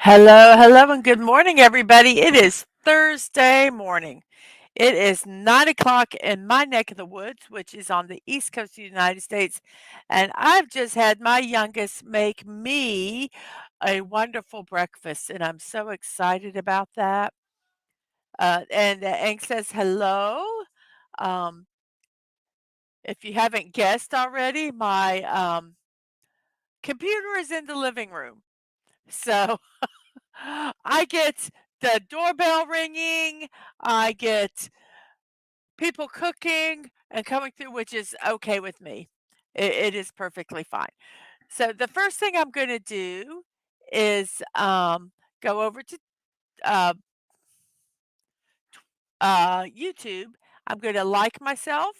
Hello, hello, and good morning, everybody. It is Thursday morning. It is 9 o'clock in my neck of the woods, which is on the East Coast of the United States. And I've just had my youngest make me a wonderful breakfast, and I'm so excited about that. And Hank says hello. Um, if you haven't guessed already, my computer is in the living room. So I get the doorbell ringing, I get people cooking and coming through, which is okay with me. It is perfectly fine. So the first thing I'm gonna do is, go over to, uh, YouTube. I'm gonna like myself,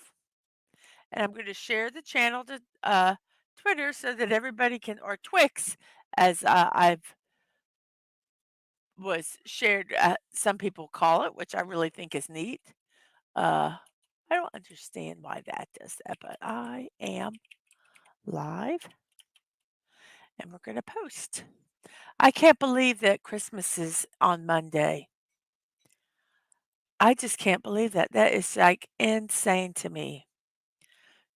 and I'm gonna share the channel to, Twitter so that everybody can or Twix, as, I've was shared, some people call it, which I really think is neat. Uh, I don't understand why that does that, but I am live and we're going to post. I can't believe that Christmas is on Monday. I just can't believe that. That is like insane to me.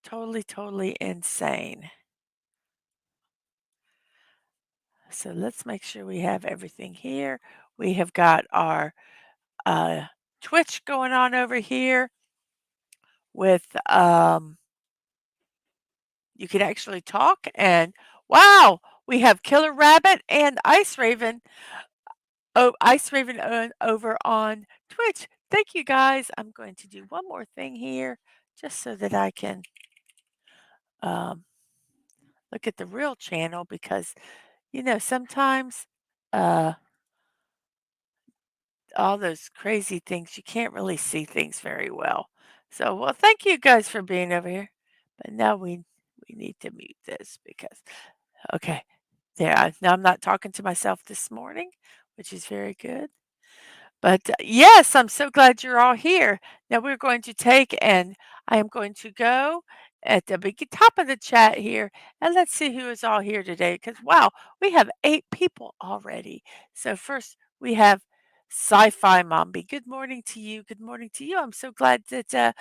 Totally, totally insane. So let's make sure we have everything here. We have got our uh, Twitch going on over here with you can actually talk and wow, we have Killer Rabbit and Ice Raven. Oh, Ice Raven over on Twitch. Thank you guys. I'm going to do one more thing here just so that I can um, look at the real channel because, sometimes uh, all those crazy things, you can't really see things very well. So, well, thank you guys for being over here. But now we need to mute this because, okay, there. Now I'm not talking to myself this morning, which is very good. But yes, I'm so glad you're all here. Now we're going to take and I am going to go at the top of the chat here and let's see who is all here today. Because wow, we have 8 people already. So first we have Sci-Fi Mombi. Good morning to you. Good morning to you. I'm so glad that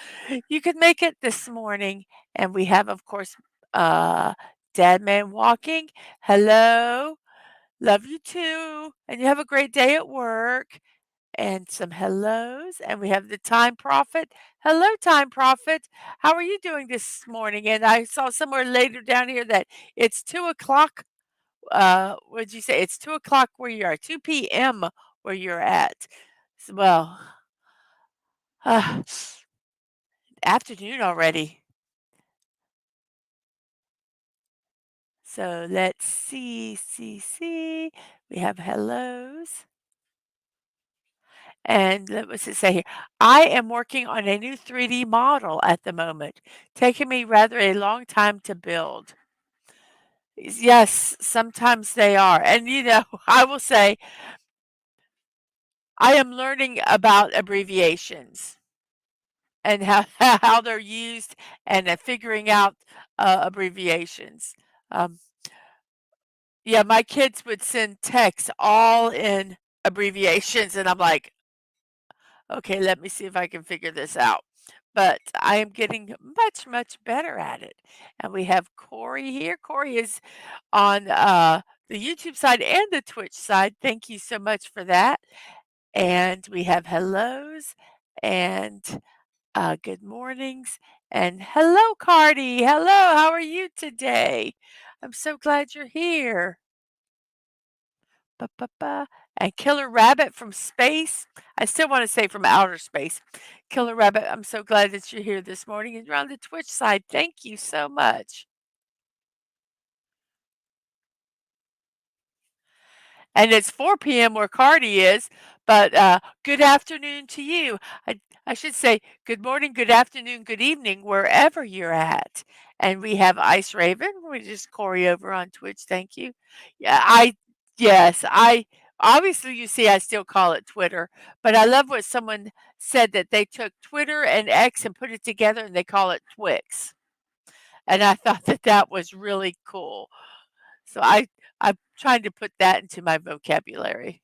you could make it this morning. And we have, of course, uh, Dadman Walking. Hello. Love you too. And you have a great day at work and some hellos. And we have the Time Prophet. Hello, Time Prophet. How are you doing this morning? And I saw somewhere later down here that it's 2 o'clock. What did you say? It's 2 o'clock where you are, 2 p.m. where you're at. Well, uh, afternoon already. So let's see. We have hellos. And what does it say here? I am working on a new 3D model at the moment, taking me rather a long time to build. Yes, sometimes they are. And I will say I am learning about abbreviations and how how they're used and figuring out abbreviations. Um, yeah, my kids would send texts all in abbreviations, and I'm like, okay, let me see if I can figure this out. But I am getting much, much better at it. And we have Corey here. Corey is on the YouTube side and the Twitch side. Thank you so much for that. And we have hellos and good mornings. And hello, Cardi. Hello, how are you today? I'm so glad you're here. Ba, ba, ba. And Killer Rabbit from space. I still want to say from outer space. Killer Rabbit, I'm so glad that you're here this morning and you're on the Twitch side. Thank you so much. And it's 4 p.m. where Cardi is, but good afternoon to you. I should say good morning, good afternoon, good evening, wherever you're at. And we have Ice Raven, which is Corey over on Twitch. Thank you. Yeah, yes, obviously you see I still call it Twitter, but I love what someone said that they took Twitter and X and put it together and they call it Twix. And I thought that that was really cool. So I'm trying to put that into my vocabulary.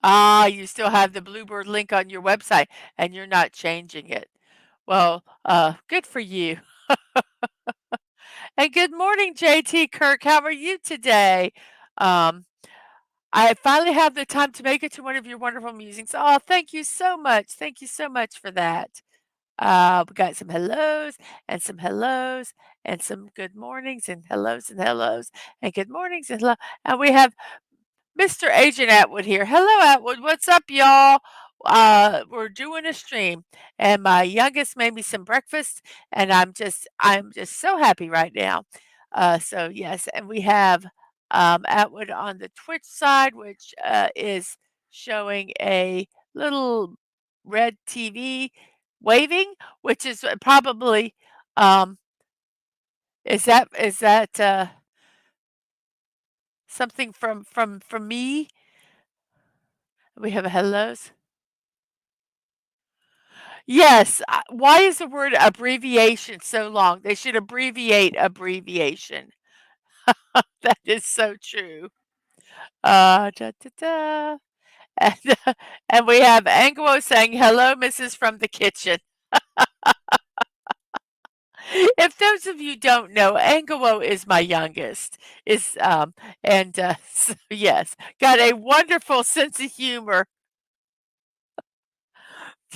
Ah, you still have the Bluebird link on your website, and you're not changing it. Well, good for you. And good morning, JT Kirk. How are you today? Um, I finally have the time to make it to one of your wonderful musings. Oh, thank you so much. Thank you so much for that. We got some hellos and some hellos and some good mornings and hellos and good mornings and hello. And we have Mr. Agent Atwood here. Hello, Atwood. What's up, y'all? We're doing a stream, and my youngest made me some breakfast, and I'm just so happy right now. So yes, and we have Atwood on the Twitch side, which is showing a little red TV waving, which is probably um, is that something from me? We have a hellos. Yes, why is the word abbreviation so long? They should abbreviate abbreviation. That is so true. Da, da, da. And, and we have Angelo saying, "Hello, Mrs. from the kitchen." If those of you don't know, Angelo is my youngest. Is and so yes, got a wonderful sense of humor.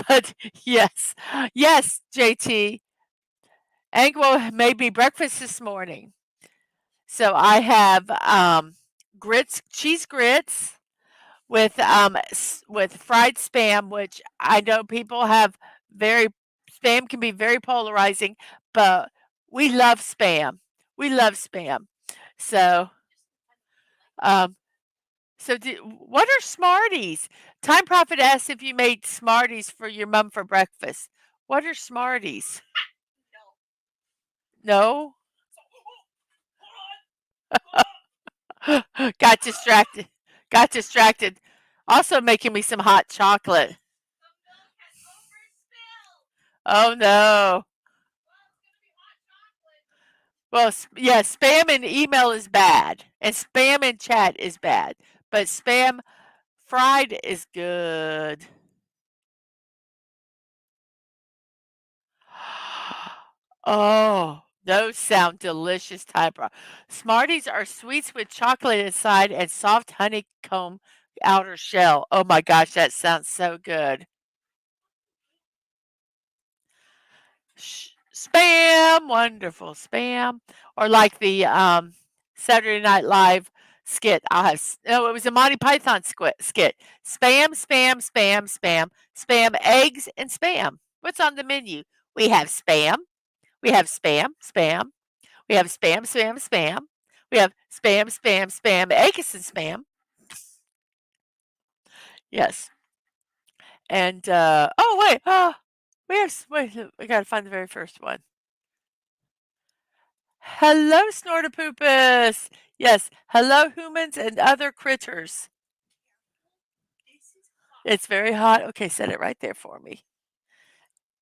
But yes, yes, JT, Angelo made me breakfast this morning. So I have grits, cheese grits with with fried spam, which I know people have very spam can be very polarizing, but we love spam. We love spam. So um what are Smarties? Time Prophet asked if you made Smarties for your mom for breakfast. What are Smarties? No? Got distracted. Got distracted. Also making me some hot chocolate. Oh no. Well, yeah, spam in email is bad, and spam in chat is bad, but spam fried is good. Oh, those sound delicious, Typra. Smarties are sweets with chocolate inside and soft honeycomb outer shell. Oh my gosh, that sounds so good. Spam, wonderful spam, or like the Saturday Night Live skit. No, it was a Monty Python skit. Spam, spam, spam, spam, spam eggs and spam. What's on the menu? We have spam. We have spam, spam. We have spam, spam, spam. We have spam, spam, spam, eggs and spam. Yes. And oh wait, wait, we gotta find the very first one. Hello, Snortopoopus. Yes, hello, humans and other critters. It's very hot. Okay, set it right there for me.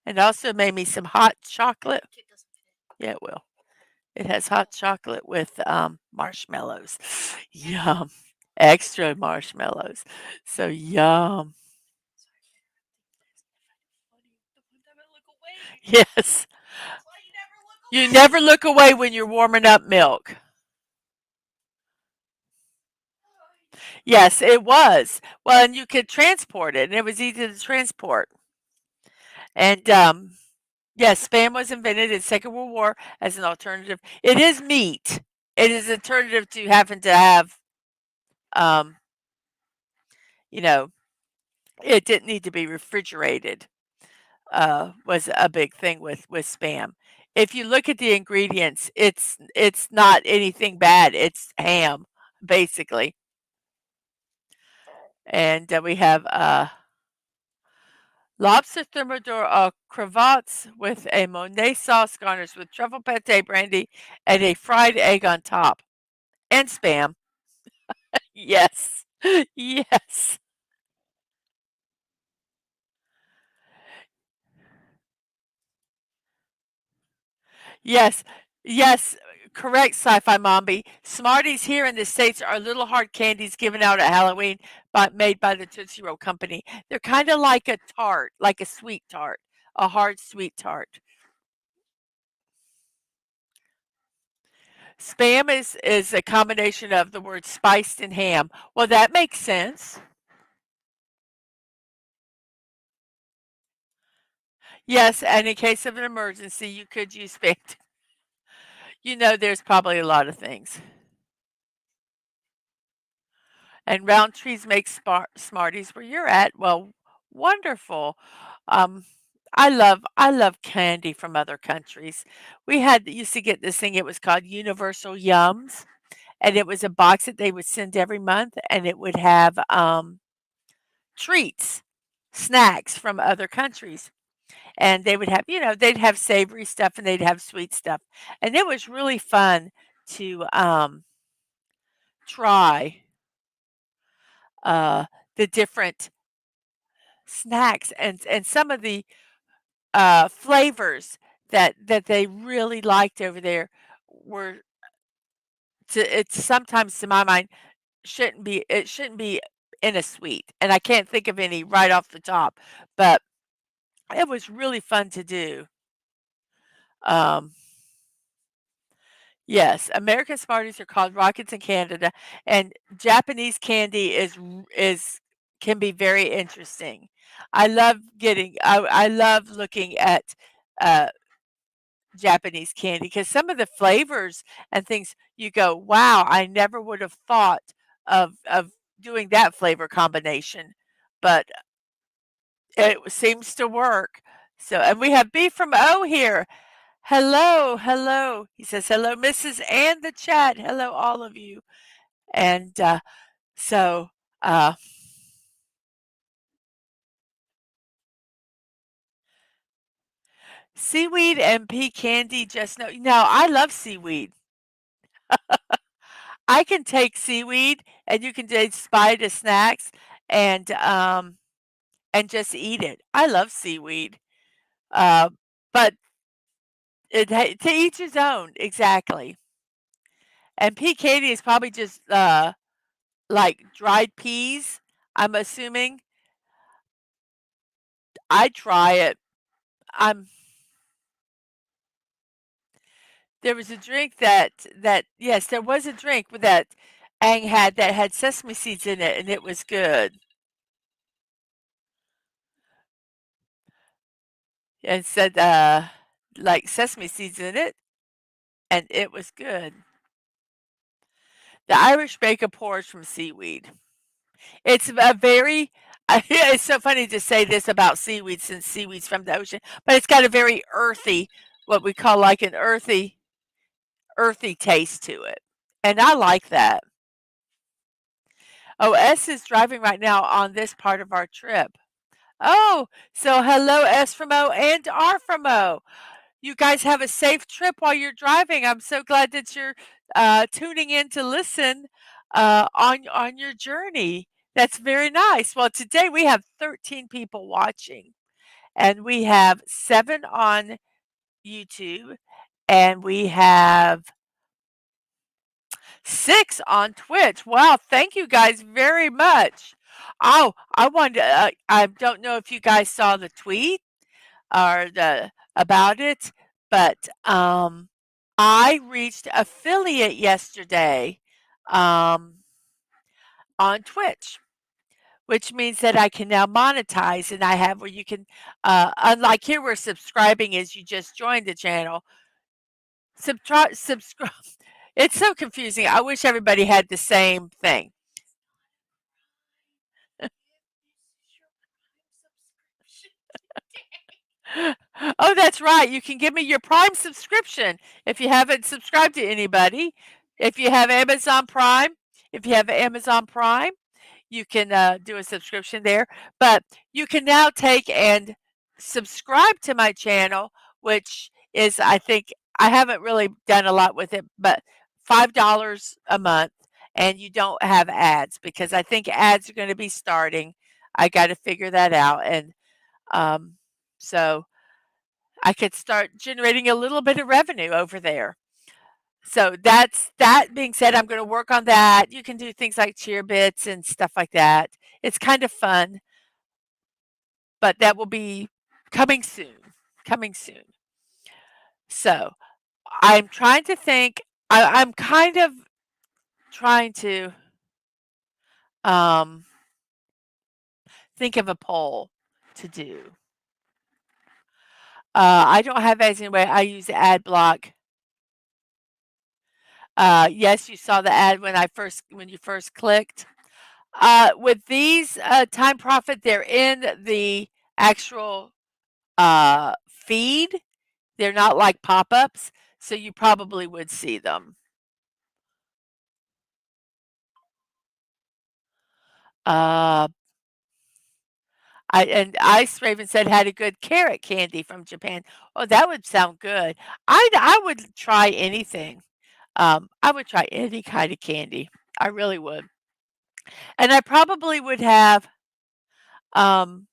And also made me some hot chocolate. Yeah, it will. It has hot chocolate with marshmallows. Yum. Extra marshmallows. So yum. Yes. You never look away when you're warming up milk. Yes, it was. Well, and you could transport it, and it was easy to transport. And yes, spam was invented in Second World War as an alternative. It is meat. It is an alternative to having to have, um, you know, it didn't need to be refrigerated. Was a big thing with spam. If you look at the ingredients, it's not anything bad. It's ham, basically. And we have lobster thermidor cravats with a Monet sauce garnished with truffle pate brandy and a fried egg on top. And spam. Yes. Yes. Yes. Yes, correct, Sci-Fi Mombi. Smarties here in the States are little hard candies given out at Halloween, but made by the Tootsie Roll Company. They're kinda like a tart, like a sweet tart, a hard sweet tart. Spam is a combination of the word spiced and ham. Well, that makes sense. Yes, and in case of an emergency, you could use spam. You know, there's probably a lot of things. And round trees make Smarties where you're at. Well, wonderful. Um, I love candy from other countries. We had used to get this thing, it was called Universal Yums, and it was a box that they would send every month, and it would have, treats, snacks from other countries. And they would have, they'd have savory stuff and they'd have sweet stuff. And it was really fun to try uh, the different snacks and some of the flavors that they really liked over there were it's sometimes to my mind it shouldn't be in a sweet, and I can't think of any right off the top, but it was really fun to do. Um, yes, American Smarties are called Rockets in Canada, and Japanese candy is can be very interesting. I love looking at uh Japanese candy because some of the flavors and things you go, "Wow, I never would have thought of doing that flavor combination," but it seems to work. So, and we have B from O here. Hello, hello. He says, "Hello, Mrs. and the chat. Hello, all of you." And so, uh, seaweed and pea candy. Just no, I love seaweed. I can take seaweed, and you can just buy it as snacks, and um, and just eat it. I love seaweed, uh, but to each his own, exactly. And pea candy is probably just like dried peas. I'm assuming. I try it. I'm There was a drink that yes, there was a drink that Aang had that had sesame seeds in it, and it was good. And said like sesame seeds in it, and it was good. The Irish bacon porridge from seaweed. It's a very it's so funny to say this about seaweed since seaweed's from the ocean, but it's got a very earthy, what we call like an earthy taste to it. And I like that. Oh, S is driving right now on this part of our trip. Oh, so hello S from O and R from O. You guys have a safe trip while you're driving. I'm so glad that you're tuning in to listen on your journey. That's very nice. Well, today we have 13 people watching, and we have 7 on YouTube, and we have 6 on Twitch. Wow, thank you guys very much. Oh, I wanted I don't know if you guys saw the tweet or the about it, but I reached affiliate yesterday um, on Twitch, which means that I can now monetize, and I have where you can, unlike here where subscribing is, you just joined the channel. Subscribe. It's so confusing. I wish everybody had the same thing. Oh, that's right. You can give me your Prime subscription if you haven't subscribed to anybody. If you have Amazon Prime, if you have Amazon Prime, you can do a subscription there. But you can now take and subscribe to my channel, which is, I think, I haven't really done a lot with it, but $5 a month, and you don't have ads because I think ads are going to be starting. I got to figure that out, and so I could start generating a little bit of revenue over there. So that being said, I'm gonna work on that. You can do things like cheer bits and stuff like that. It's kind of fun, but that will be coming soon. Coming soon. So I'm trying to think. I'm kind of trying to um, think of a poll to do. I don't have ads anyway. I use ad block. Yes, you saw the ad when you first clicked. With these time profit, they're in the actual feed. They're not like pop-ups, so you probably would see them. Uh, Ice Raven said had a good carrot candy from Japan. Oh, that would sound good. I would try anything. I would try any kind of candy. I really would. And I probably would have um,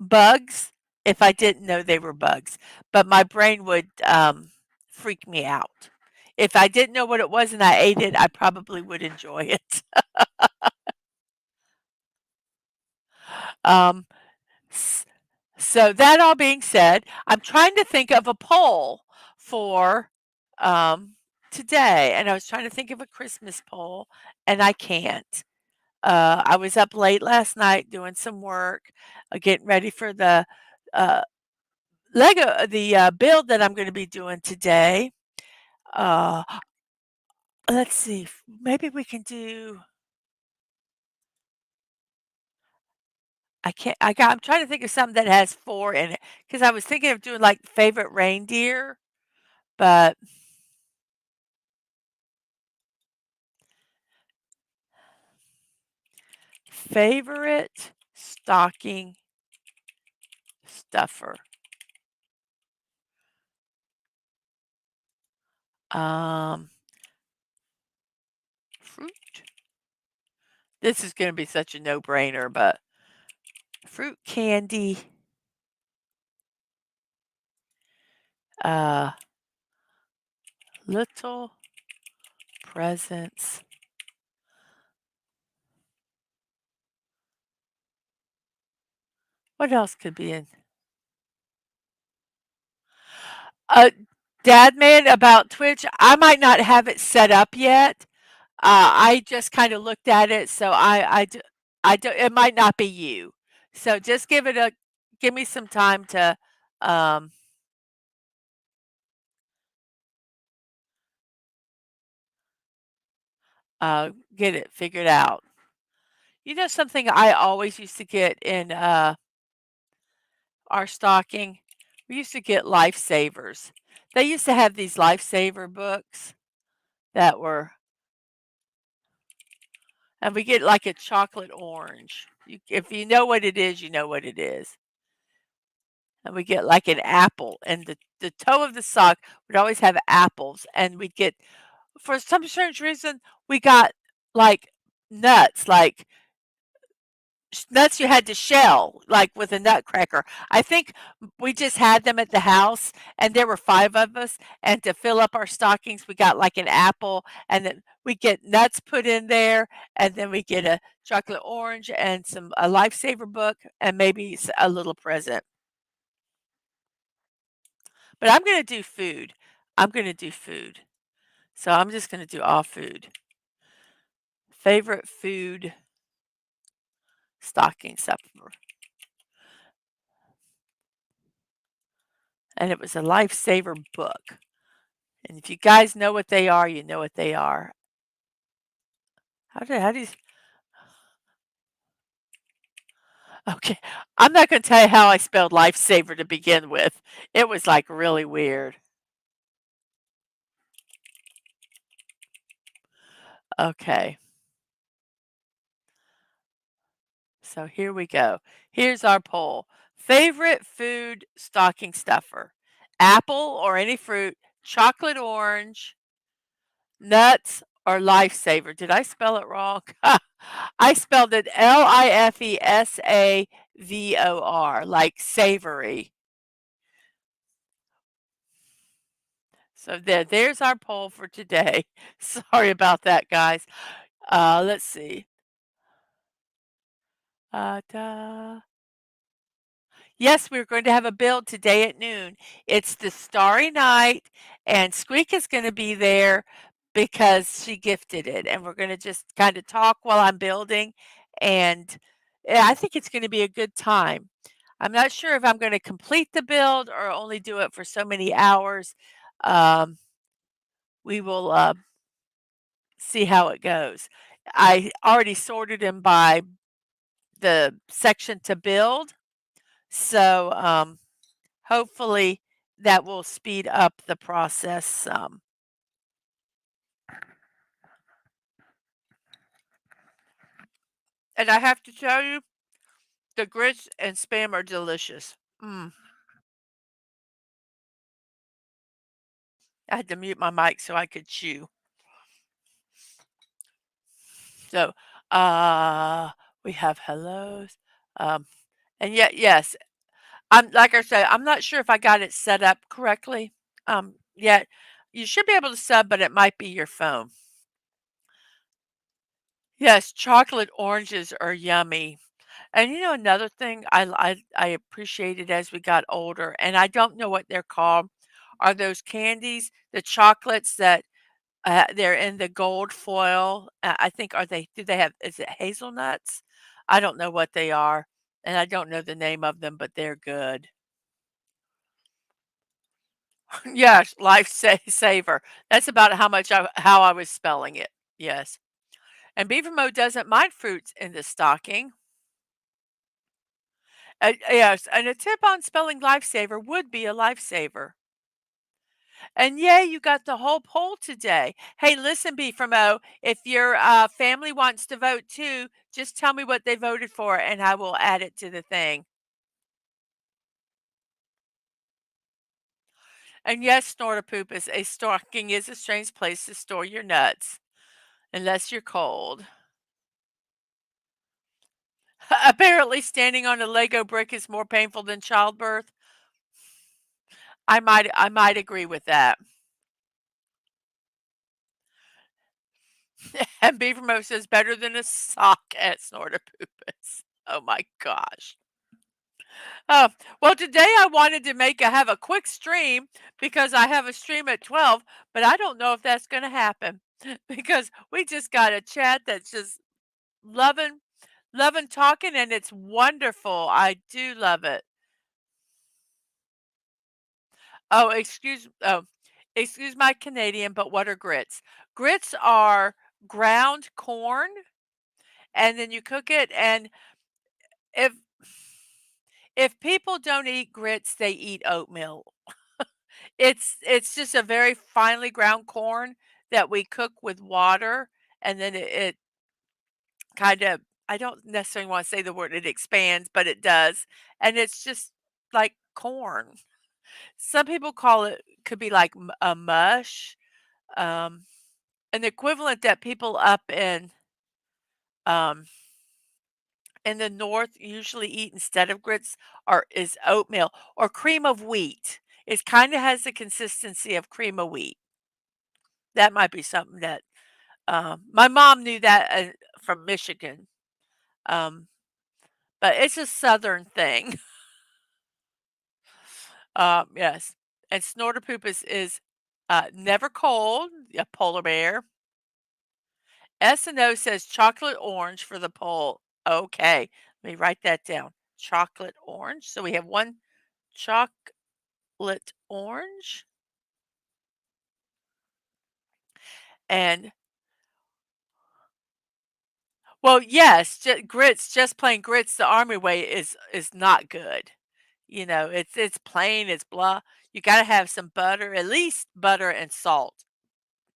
bugs if I didn't know they were bugs, but my brain would freak me out. If I didn't know what it was and I ate it, I probably would enjoy it. Um, s- so that all being said, I'm trying to think of a poll for um, today, and I was trying to think of a Christmas poll, and I can't. I was up late last night doing some work, getting ready for the uh, build that I'm going to be doing today. Uh, let's see, maybe we can do. I'm trying to think of something that has 4 in it because I was thinking of doing, like, favorite reindeer, but favorite stocking stuffer. Um, fruit. This is gonna be such a no-brainer, but fruit candy, uh, little presents. What else could be in Uh, Dadman, about Twitch, I might not have it set up yet. I just kinda looked at it, so I do it might not be you. So just give me some time to, um, get it figured out. You know something I always used to get in, our stocking? We used to get lifesavers. They used to have these lifesaver books that were and we get like a chocolate orange. If you know what it is, you know what it is. And we get like an apple, and the toe of the sock would always have apples, and we'd get for some strange reason, we got like nuts, like nuts you had to shell, like with a nutcracker. I think we just had them at the house, and there were 5 of us, and to fill up our stockings, we got like an apple, and then we get nuts put in there, and then we get a chocolate orange and a lifesaver book, and maybe a little present. But I'm gonna do food. I'm gonna do food. So I'm just gonna do all food. Favorite food stocking stuffer. And it was a lifesaver book. And if you guys know what they are, you know what they are. How do you okay. I'm not gonna tell you how I spelled lifesaver to begin with. It was like really weird. Okay. So here we go. Here's our poll. Favorite food stocking stuffer. Apple or any fruit, chocolate orange, nuts, or lifesaver. Did I spell it wrong? I spelled it Lifesavor, like savory. So there's our poll for today. Sorry about that, guys. Let's see. Da. Yes, we're going to have a build today at noon. It's the Starry Night, and Squeak is going to be there because she gifted it, and we're going to just kind of talk while I'm building, and yeah, I think it's going to be a good time. I'm not sure if I'm going to complete the build or only do it for so many hours. Um, we will see how it goes. I already sorted them by the section to build, so hopefully that will speed up the process some. And I have to tell you, the grits and spam are delicious. I had to mute my mic so I could chew. So, uh, we have hellos. Um, and yet, yes, I'm like I said, I'm not sure if I got it set up correctly. Yet you should be able to sub, but it might be your phone. Yes, chocolate oranges are yummy. And you know another thing I appreciated as we got older, and I don't know what they're called, are those candies, the chocolates that they're in the gold foil. I think are they do they have is it hazelnuts? I don't know what they are, and I don't know the name of them, but they're good. Yes, saver. That's about how I was spelling it. Yes. And Beaver Mode doesn't mind fruits in the stocking. Yes, and a tip on spelling lifesaver would be a lifesaver. And yay, you got the whole poll today. Hey, listen, B from O, if your family wants to vote too, just tell me what they voted for and I will add it to the thing. And yes, Snortapoop is a stocking is a strange place to store your nuts, unless you're cold. Apparently, standing on a Lego brick is more painful than childbirth. I might agree with that. And Beavermo says better than a sock at Snortapoopus. Oh my gosh. Oh, well, today I wanted to have a quick stream because I have a stream at 12, but I don't know if that's going to happen because we just got a chat that's just loving, loving talking, and it's wonderful. I do love it. Oh, excuse my Canadian, but what are grits? Grits are ground corn, and then you cook it, and if if people don't eat grits, they eat oatmeal. It's just a very finely ground corn that we cook with water, and then it kind of I don't necessarily want to say the word it expands, but it does, and it's just like corn. Some people call it could be like a mush. Um, an equivalent that people up um, in the north usually eat instead of grits is oatmeal or cream of wheat. It kind of has the consistency of cream of wheat. That might be something that my mom knew that from Michigan, um, but it's a southern thing. Yes, and Snorterpoop is never cold, a polar bear. S&O says chocolate orange for the poll. Okay, let me write that down. Chocolate orange. So we have one chocolate orange. And well, yes, grits, just plain grits the army way is not good. You know, it's plain, it's blah. You got to have some butter, at least butter and salt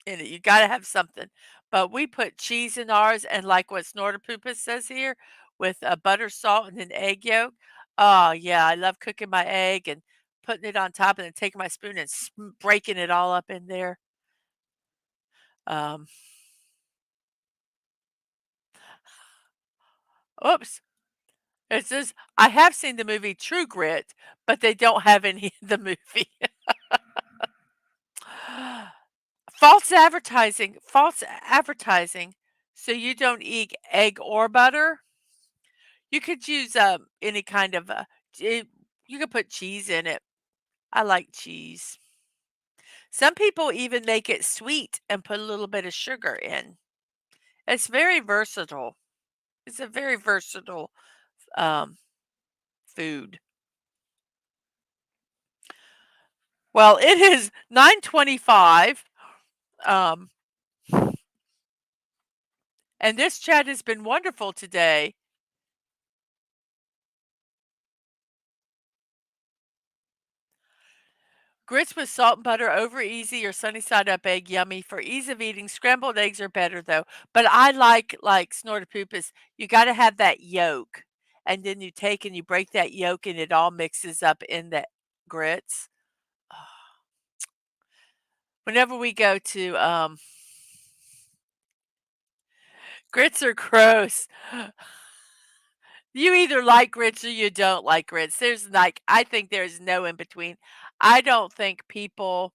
in it. You got to have something. But we put cheese in ours, and like what Snorterpoopus says here, with butter, salt, and an egg yolk. Oh yeah, I love cooking my egg and putting it on top, and then taking my spoon and breaking it all up in there. Um, oops. It says I have seen the movie True Grit, but they don't have any in the movie. False advertising, so you don't eat egg or butter. You could use, any kind of, it you could put cheese in it. I like cheese. Some people even make it sweet and put a little bit of sugar in. It's very versatile. It's a very versatile, um, food. Well, it is 9:25, um, and this chat has been wonderful today. Grits with salt and butter over easy or sunny side up egg, yummy. For ease of eating, scrambled eggs are better though. But I like snorted poop is you gotta have that yolk. And then you take and you break that yolk and it all mixes up in the grits. Whenever we go to grits are gross. You either like grits or you don't like grits. There's like I think there's no in between. I don't think people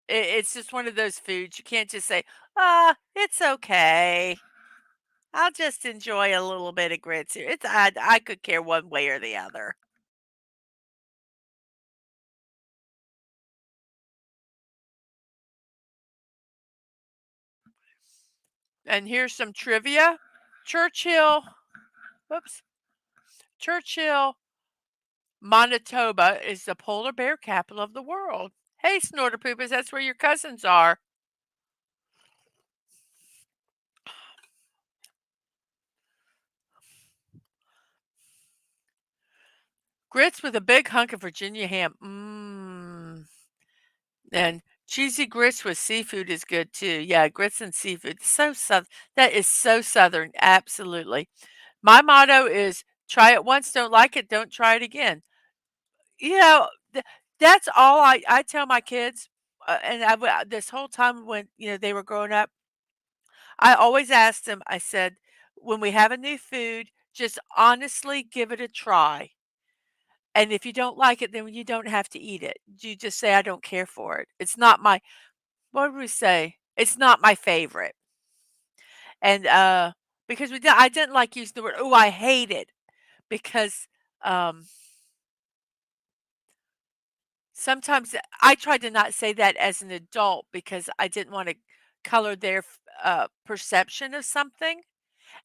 it's just one of those foods you can't just say, "Ah, it's okay. I'll just enjoy a little bit of grits here." I could care one way or the other. And here's some trivia. Churchill, whoops, Churchill, Manitoba is the polar bear capital of the world. Hey, snorter poopers, that's where your cousins are. Grits with a big hunk of Virginia ham. Mmm. And cheesy grits with seafood is good too. Yeah, grits and seafood. So that is so southern. Absolutely. My motto is try it once, don't like it, don't try it again. You know, that's all I tell my kids. And this whole time when they were growing up, I always asked them. I said, when we have a new food, just honestly give it a try. And if you don't like it, then you don't have to eat it. You just say, I don't care for it. It's not my what did we say? It's not my favorite. And, because I didn't like using the word, "Oh, I hate it," because, um, sometimes I tried to not say that as an adult because I didn't wanna color their perception of something,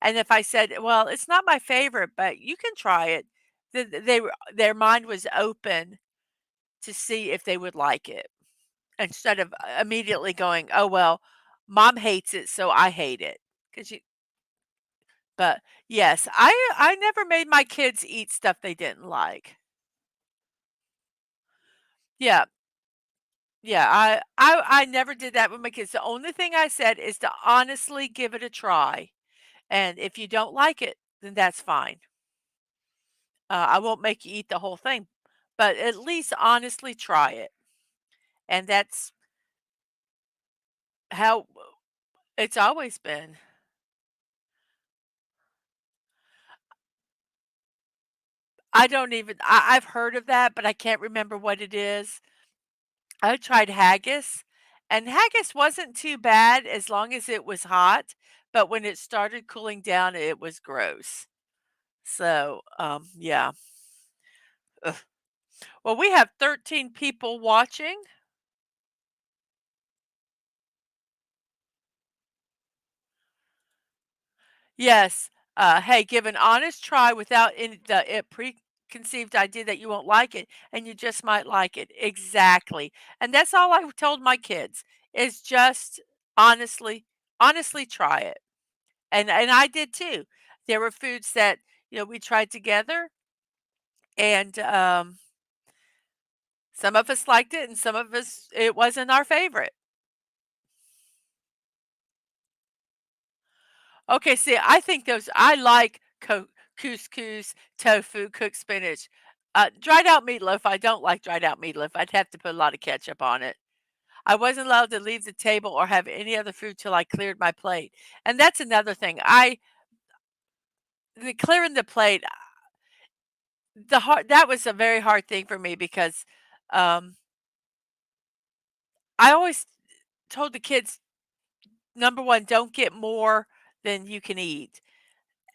and if I said, "Well, it's not my favorite, but you can try it," then their mind was open to see if they would like it, instead of immediately going, "Oh, well, mom hates it, so I hate it," 'cause you but, yes, I never made my kids eat stuff they didn't like. Yeah, yeah, I never did that with my kids. The only thing I said is to honestly give it a try, and if you don't like it, then that's fine. I won't make you eat the whole thing, but at least honestly try it, and that's how it's always been. I don't even I've heard of that, but I can't remember what it is. I tried haggis, and haggis wasn't too bad as long as it was hot, but when it started cooling down, it was gross. So, yeah. Ugh. Well, we have 13 people watching. Yes. Hey, give an honest try without any preconceived idea that you won't like it, and you just might like it. Exactly. And that's all I told my kids is just honestly, honestly try it. And I did too. There were foods that, we tried together and, some of us liked it and some of us it wasn't our favorite. Okay, see, I think those I like couscous, tofu, cooked spinach. Dried out meatloaf, I don't like dried out meatloaf. I'd have to put a lot of ketchup on it. I wasn't allowed to leave the table or have any other food till I cleared my plate. And that's another thing. The clearing the plate, the hard that was a very hard thing for me because, um, I always told the kids, number 1, don't get more than you can eat.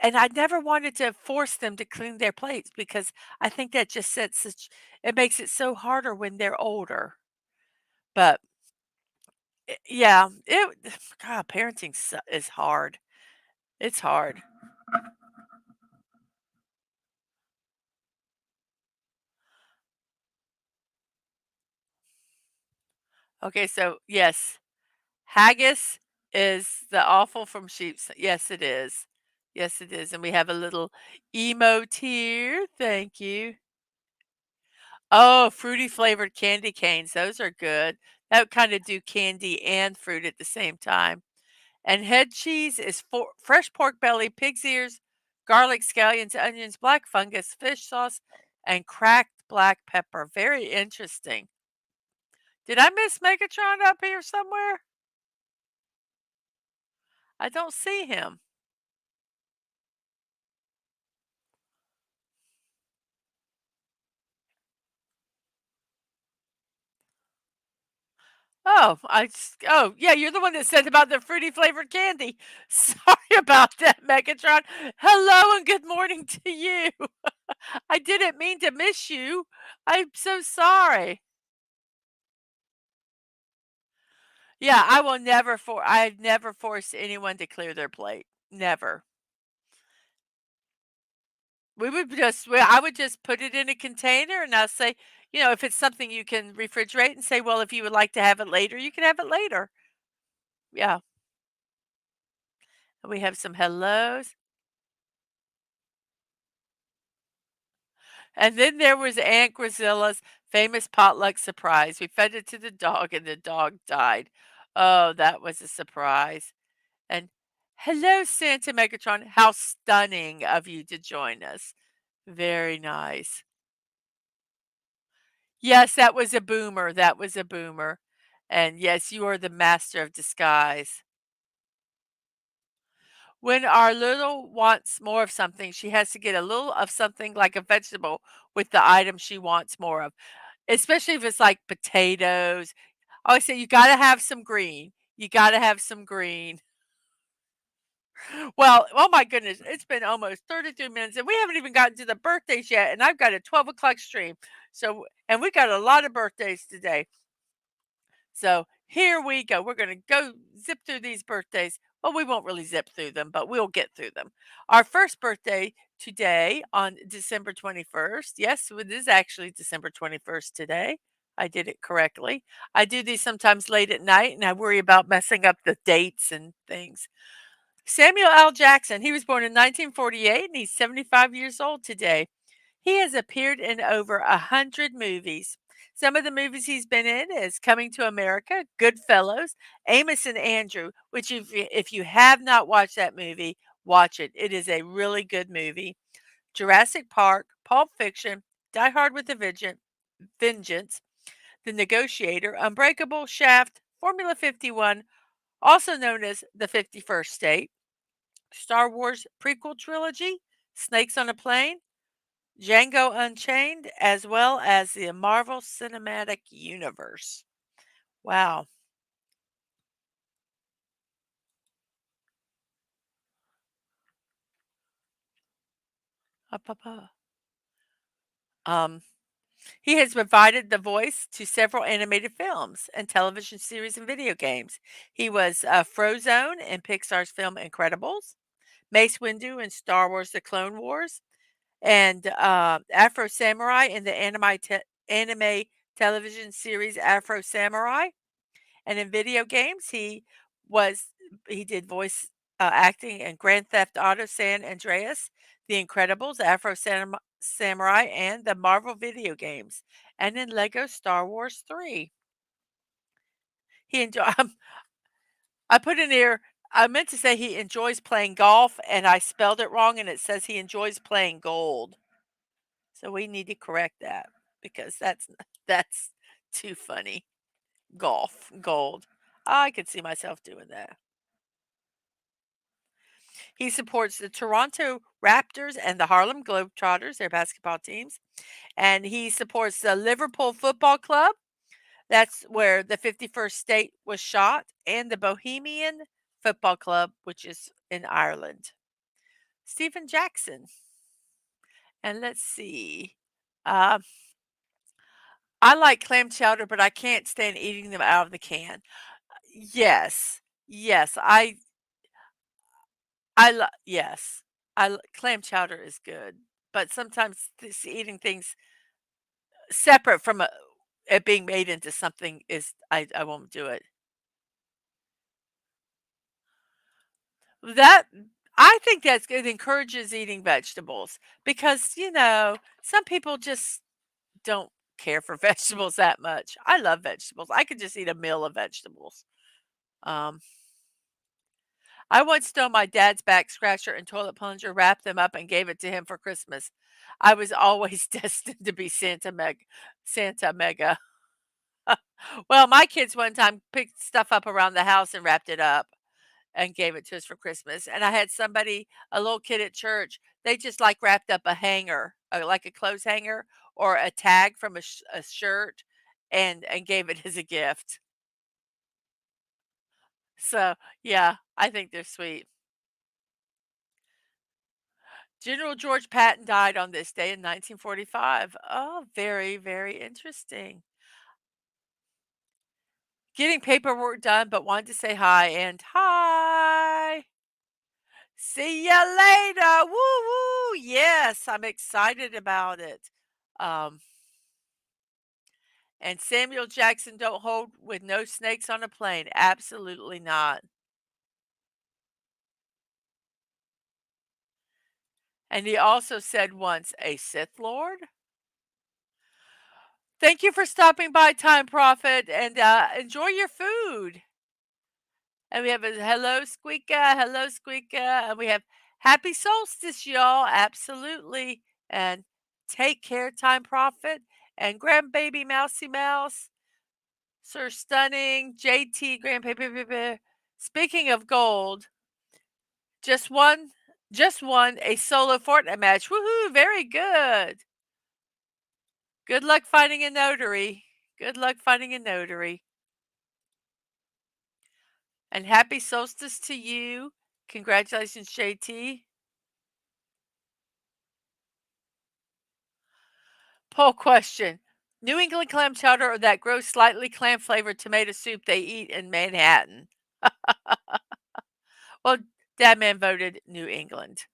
And I never wanted to force them to clean their plates because I think that just sets such it makes it so harder when they're older. But, yeah, it God, parenting is hard. It's hard. Okay, so, yes, haggis is the offal from sheep's yes, it is. Yes, it is, and we have a little emote here, thank you. Oh, fruity flavored candy canes, those are good. That would kinda do candy and fruit at the same time. And head cheese is fresh pork belly, pig's ears, garlic, scallions, onions, black fungus, fish sauce, and cracked black pepper. Very interesting. Did I miss Megatron up here somewhere? I don't see him. Oh, yeah, you're the one that said about the fruity flavored candy. Sorry about that, Megatron. Hello and good morning to you. I didn't mean to miss you. I'm so sorry. Yeah, I've never forced anyone to clear their plate. Never. I would just put it in a container and I'll say, if it's something you can refrigerate and say, well, if you would like to have it later, you can have it later. Yeah. We have some hellos. And then there was Aunt Grizilla's famous potluck surprise. We fed it to the dog and the dog died. Oh, that was a surprise. And hello, Santa Megatron. How stunning of you to join us. Very nice. Yes, that was a boomer. That was a boomer. And yes, you are the master of disguise. When our little wants more of something, she has to get a little of something like a vegetable with the item she wants more of, especially if it's like potatoes. I always say, you got to have some green. You got to have some green. Well, oh my goodness, it's been almost 33 minutes and we haven't even gotten to the birthdays yet. And I've got a 12 o'clock stream. So, and we got a lot of birthdays today. So here we go. We're going to go zip through these birthdays. Well, we won't really zip through them, but we'll get through them. Our first birthday today on December 21st. Yes, it is actually December 21st today. I did it correctly. I do these sometimes late at night and I worry about messing up the dates and things. Samuel L. Jackson, he was born in 1948 and he's 75 years old today. He has appeared in over 100 movies. Some of the movies he's been in is Coming to America, Goodfellas, Amos and Andrew, which if you have not watched that movie, watch it. It is a really good movie. Jurassic Park, Pulp Fiction, Die Hard with a Vengeance, The Negotiator, Unbreakable, Shaft, Formula 51, also known as The 51st State, Star Wars prequel trilogy, Snakes on a Plane, Django Unchained, as well as the Marvel Cinematic Universe. Wow. Up, up, up. Um, he has provided the voice to several animated films and television series and video games. He was Frozone in Pixar's film Incredibles, Mace Windu in Star Wars The Clone Wars, and Afro Samurai in the anime television series Afro Samurai. And in video games, was he did voice acting in Grand Theft Auto San Andreas, The Incredibles, Samurai, and the Marvel video games, and in Lego Star Wars 3. He enjoy. I put in here. I meant to say he enjoys playing golf, and I spelled it wrong, and it says he enjoys playing gold. So we need to correct that because that's too funny. Golf, gold. I could see myself doing that. He supports the Toronto Raptors and the Harlem Globetrotters, their basketball teams. And he supports the Liverpool Football Club, That's where the 51st state was shot, and the Bohemian Football Club, which is in Ireland. Stephen Jackson. And let's see. Um, I like clam chowder, but I can't stand eating them out of the can. Yes. Yes, yes. Clam chowder is good, but sometimes this eating things separate from it being made into something is I won't do it. That I think that's good. It encourages eating vegetables because, some people just don't care for vegetables that much. I love vegetables. I could just eat a meal of vegetables. Um, I once stole my dad's back scratcher and toilet plunger, wrapped them up, and gave it to him for Christmas. I was always destined to be Santa Mega. Well, my kids one time picked stuff up around the house and wrapped it up and gave it to us for Christmas. And I had a little kid at church, they just like wrapped up a hanger, like a clothes hanger or a tag from a shirt and gave it as a gift. So, yeah, I think they're sweet. General George Patton died on this day in 1945. Oh, very, very interesting. Getting paperwork done, but wanted to say hi and hi. See ya later. Woo woo. Yes, I'm excited about it. Um, and Samuel Jackson don't hold with no snakes on a plane. Absolutely not. And he also said once, a Sith Lord. Thank you for stopping by, Time Prophet, and enjoy your food. And we have a hello Squeaka, and we have happy solstice, y'all. Absolutely. And take care, Time Prophet, and grandbaby Mousy Mouse, Sir Stunning, JT, Grandpappy. Speaking of gold, just won, just won a solo Fortnite match. Woohoo! Very good. Good luck finding a notary. Good luck finding a notary. And happy solstice to you. Congratulations, JT. Poll question. New England clam chowder or that gross, slightly clam flavored tomato soup they eat in Manhattan? Well, Dadman voted New England.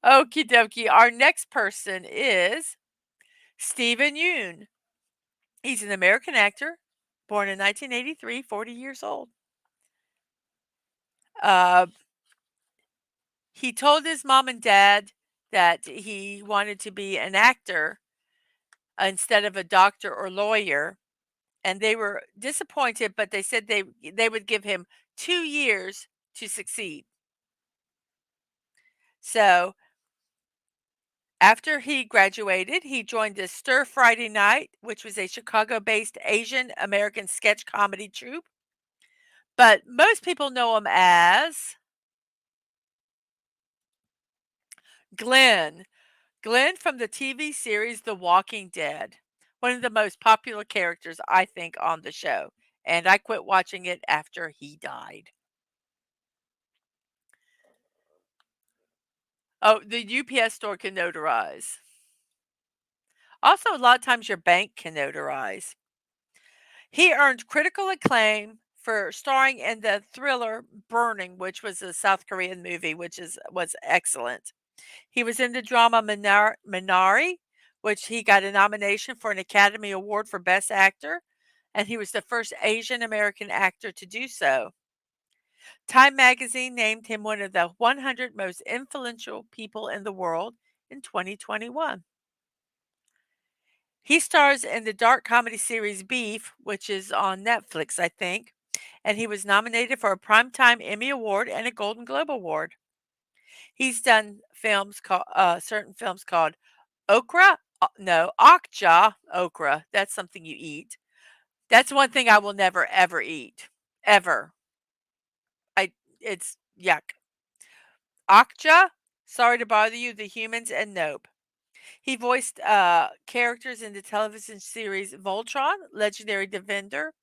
Okie dokie. Our next person is Stephen Yoon. He's an American actor, born in 1983, 40 years old. Uh, he told his mom and dad that he wanted to be an actor instead of a doctor or lawyer, and they were disappointed, but they said they would give him 2 years to succeed. So, after he graduated, he joined the Stir Friday Night, which was a Chicago-based Asian American sketch comedy troupe. But most people know him as Glenn. Glenn from the TV series The Walking Dead. One of the most popular characters, I think, on the show. And I quit watching it after he died. Oh, the UPS store can notarize. Also, a lot of times your bank can notarize. He earned critical acclaim for starring in the thriller Burning, which was a South Korean movie, was excellent. He was in the drama Minari, which he got a nomination for an Academy Award for Best Actor, and he was the first Asian American actor to do so. Time magazine named him one of the 100 most influential people in the world in 2021. He stars in the dark comedy series Beef, which is on Netflix, I think, and he was nominated for a Primetime Emmy Award and a Golden Globe Award. He's done certain films called Okra. No, Okja okra. That's something you eat. That's one thing I will never ever eat, ever. It's yuck. Okja. Sorry to bother you, The Humans, and Nope. He voiced characters in the television series Voltron, Legendary Defender,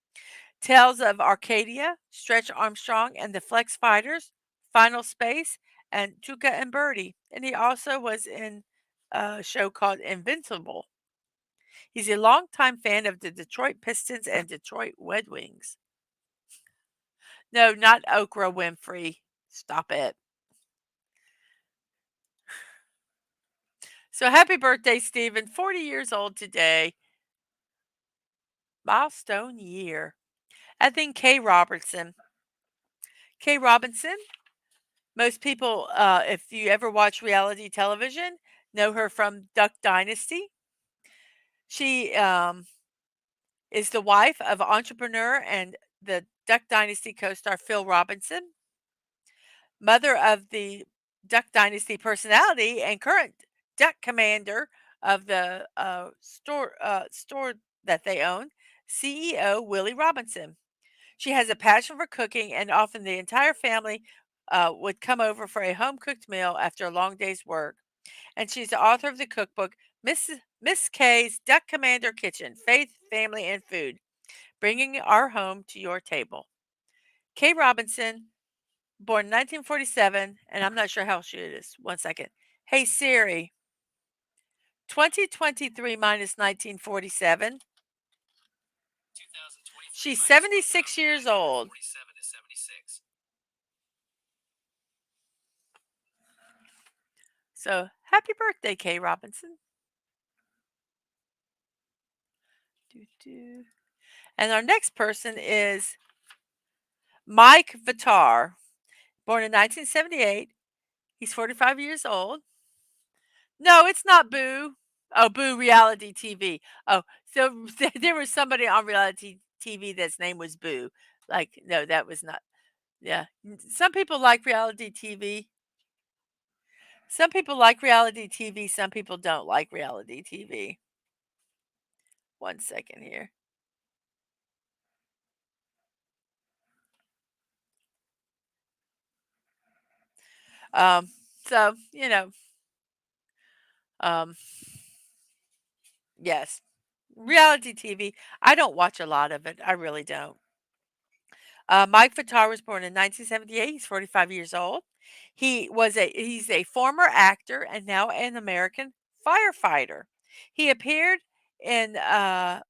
Tales of Arcadia, Stretch Armstrong and the Flex Fighters, Final Space, and Tuca and Birdie. And he also was in a show called Invincible. He's a longtime fan of the Detroit Pistons and Detroit Red Wings. No, not Oprah Winfrey. Stop it. So happy birthday, Stephen. 40 years old today. Milestone year. I think Kay Robertson. Kay Robinson. Most people, if you ever watch reality television, know her from Duck Dynasty. She is the wife of entrepreneur and the Duck Dynasty co-star Phil Robinson, mother of the Duck Dynasty personality and current Duck commander of the store that they own, CEO Willie Robinson. She has a passion for cooking, and often the entire family would come over for a home cooked meal after a long day's work. And she's the author of the cookbook Miss K's Duck Commander Kitchen: Faith, Family, and Food, bringing our home to your table. Kay Robinson, born 1947, and I'm not sure how she is. One second. Hey Siri, 2023 minus 1947. She's 76 years old. So happy birthday, Kay Robinson. And our next person is Mike Vitar, born in 1978. He's 45 years old. No, it's not Boo. Oh, Boo Reality TV. Oh, so there was somebody on reality TV that's name was Boo. Like, no, that was not. Yeah. Some people like reality TV. Some people like reality TV. Some people don't like reality TV. One second here. Um, so, um, yes. Reality TV. I don't watch a lot of it. I really don't. Mike Vitar was born in 1978. He's 45 years old. He's a former actor and now an American firefighter. He appeared in The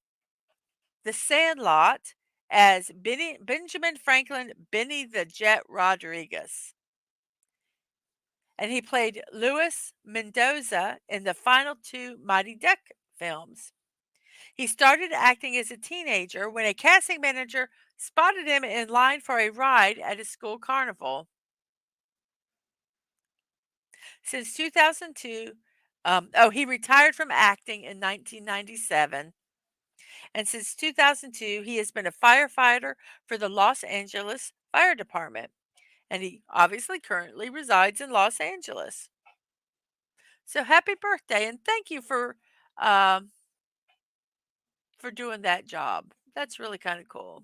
Sandlot as Benjamin Franklin Benny the Jet Rodriguez. And he played Luis Mendoza in the final two Mighty Duck films. He started acting as a teenager when a casting manager spotted him in line for a ride at a school carnival. Since 2002, he retired from acting in 1997. And since 2002, he has been a firefighter for the Los Angeles Fire Department. And he obviously currently resides in Los Angeles. So happy birthday, and thank you um, for doing that job. That's really kind of cool.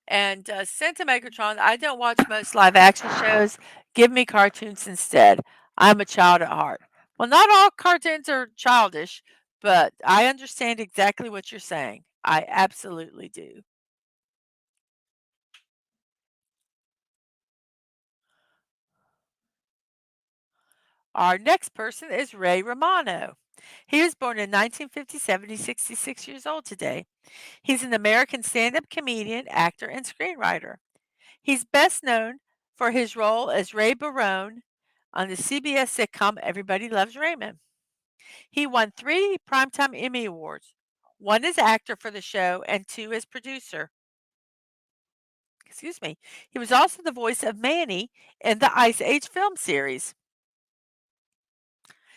And Santa Megatron, I don't watch most live action shows. Give me cartoons instead. I'm a child at heart. Well, not all cartoons are childish, but I understand exactly what you're saying. I absolutely do. Our next person is Ray Romano. He was born in 1957. He's 66 years old today. He's an American stand up comedian, actor, and screenwriter. He's best known for his role as Ray Barone on the CBS sitcom Everybody Loves Raymond. He won 3 Primetime Emmy Awards, 1 as actor for the show and 2 as producer. Excuse me. He was also the voice of Manny in the Ice Age film series.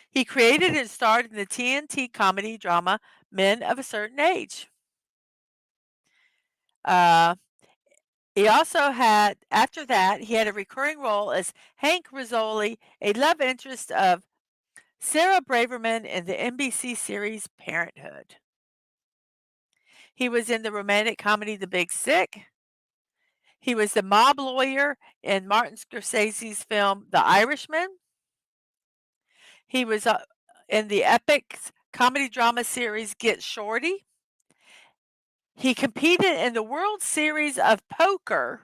He created and starred in the TNT comedy drama Men of a Certain Age. Uh, He also had, after that, he had a recurring role as Hank Rizzoli, a love interest of Sarah Braverman in the NBC series Parenthood. He was in the romantic comedy The Big Sick. He was the mob lawyer in Martin Scorsese's film The Irishman. He was in the epic comedy drama series Get Shorty. He competed in the World Series of Poker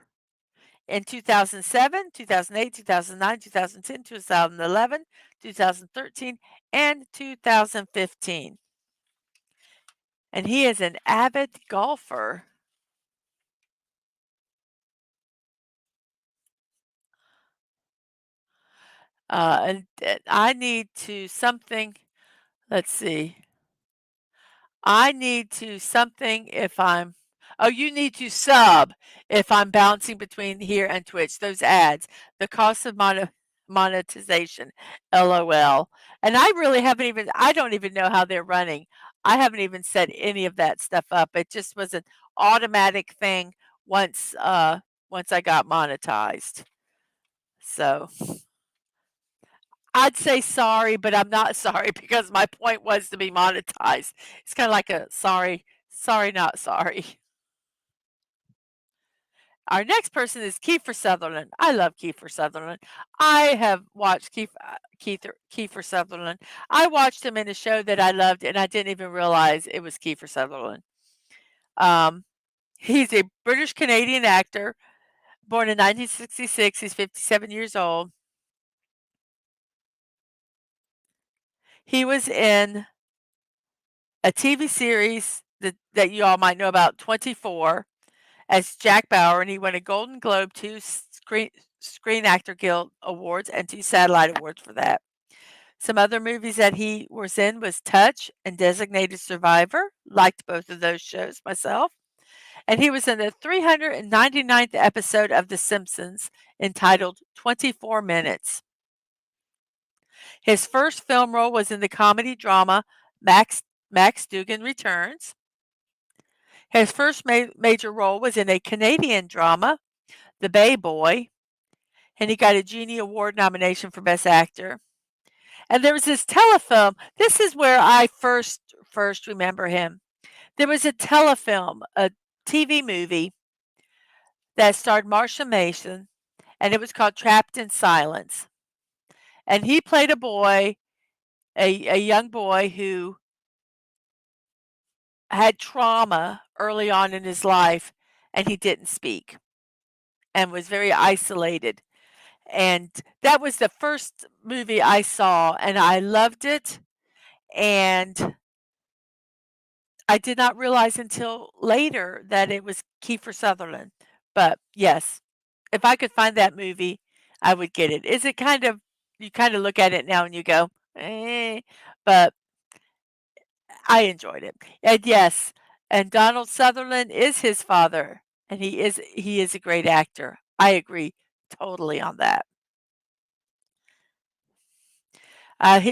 in 2007, 2008, 2009, 2010, 2011, 2013, and 2015. And he is an avid golfer. And I need to something, let's see. I need to something if I'm oh, you need to sub if I'm bouncing between here and Twitch, those ads, the cost of monetization, LOL. And I really haven't even I don't even know how they're running. I haven't even set any of that stuff up. It just was an automatic thing once once I got monetized. So I'd say sorry, but I'm not sorry because my point was to be monetized. It's kind of like a sorry, sorry, not sorry. Our next person is Kiefer Sutherland. I love Kiefer Sutherland. I have watched Kiefer Sutherland. I watched him in a show that I loved, and I didn't even realize it was Kiefer Sutherland. Um, he's a British Canadian actor, born in 1966. He's 57 years old. He was in a TV series that you all might know about, 24, as Jack Bauer, and he won a Golden Globe, 2 Screen Actor Guild Awards, and 2 Satellite Awards for that. Some other movies that he was in was Touch and Designated Survivor. Liked both of those shows myself. And he was in the 399th episode of The Simpsons entitled 24 Minutes. His first film role was in the comedy drama Max Dugan Returns. His first major role was in a Canadian drama, The Bay Boy, and he got a Genie Award nomination for Best Actor. And there was this telefilm. This is where I first remember him. There was a telefilm, a TV movie that starred Marsha Mason, and it was called Trapped in Silence. And he played a boy, a young boy who had trauma early on in his life, and he didn't speak and was very isolated. And that was the first movie I saw, and I loved it. And I did not realize until later that it was Kiefer Sutherland. But yes, if I could find that movie, I would get it. Is it kind of you kind of look at it now and you go, eh, but I enjoyed it. And yes, and Donald Sutherland is his father, and he is a great actor. I agree totally on that.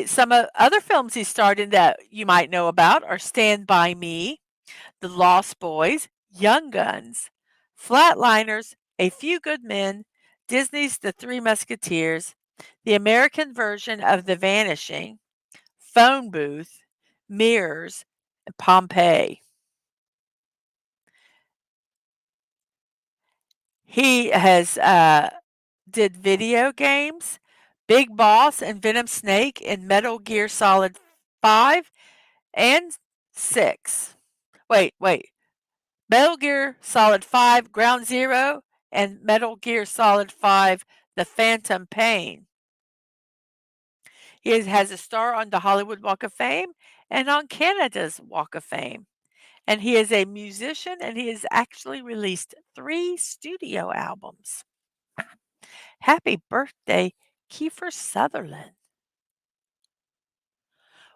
Some other films he starred in that you might know about are Stand By Me, The Lost Boys, Young Guns, Flatliners, A Few Good Men, Disney's The Three Musketeers, the American version of The Vanishing, Phone Booth, Mirrors, and Pompeii. He has did video games, Big Boss and Venom Snake in Metal Gear Solid 5 and 6. Wait. Metal Gear Solid 5 Ground Zero and Metal Gear Solid 5 The Phantom Pain. He has a star on the Hollywood Walk of Fame and on Canada's Walk of Fame. And he is a musician and he has actually released 3 studio albums. Happy birthday, Kiefer Sutherland.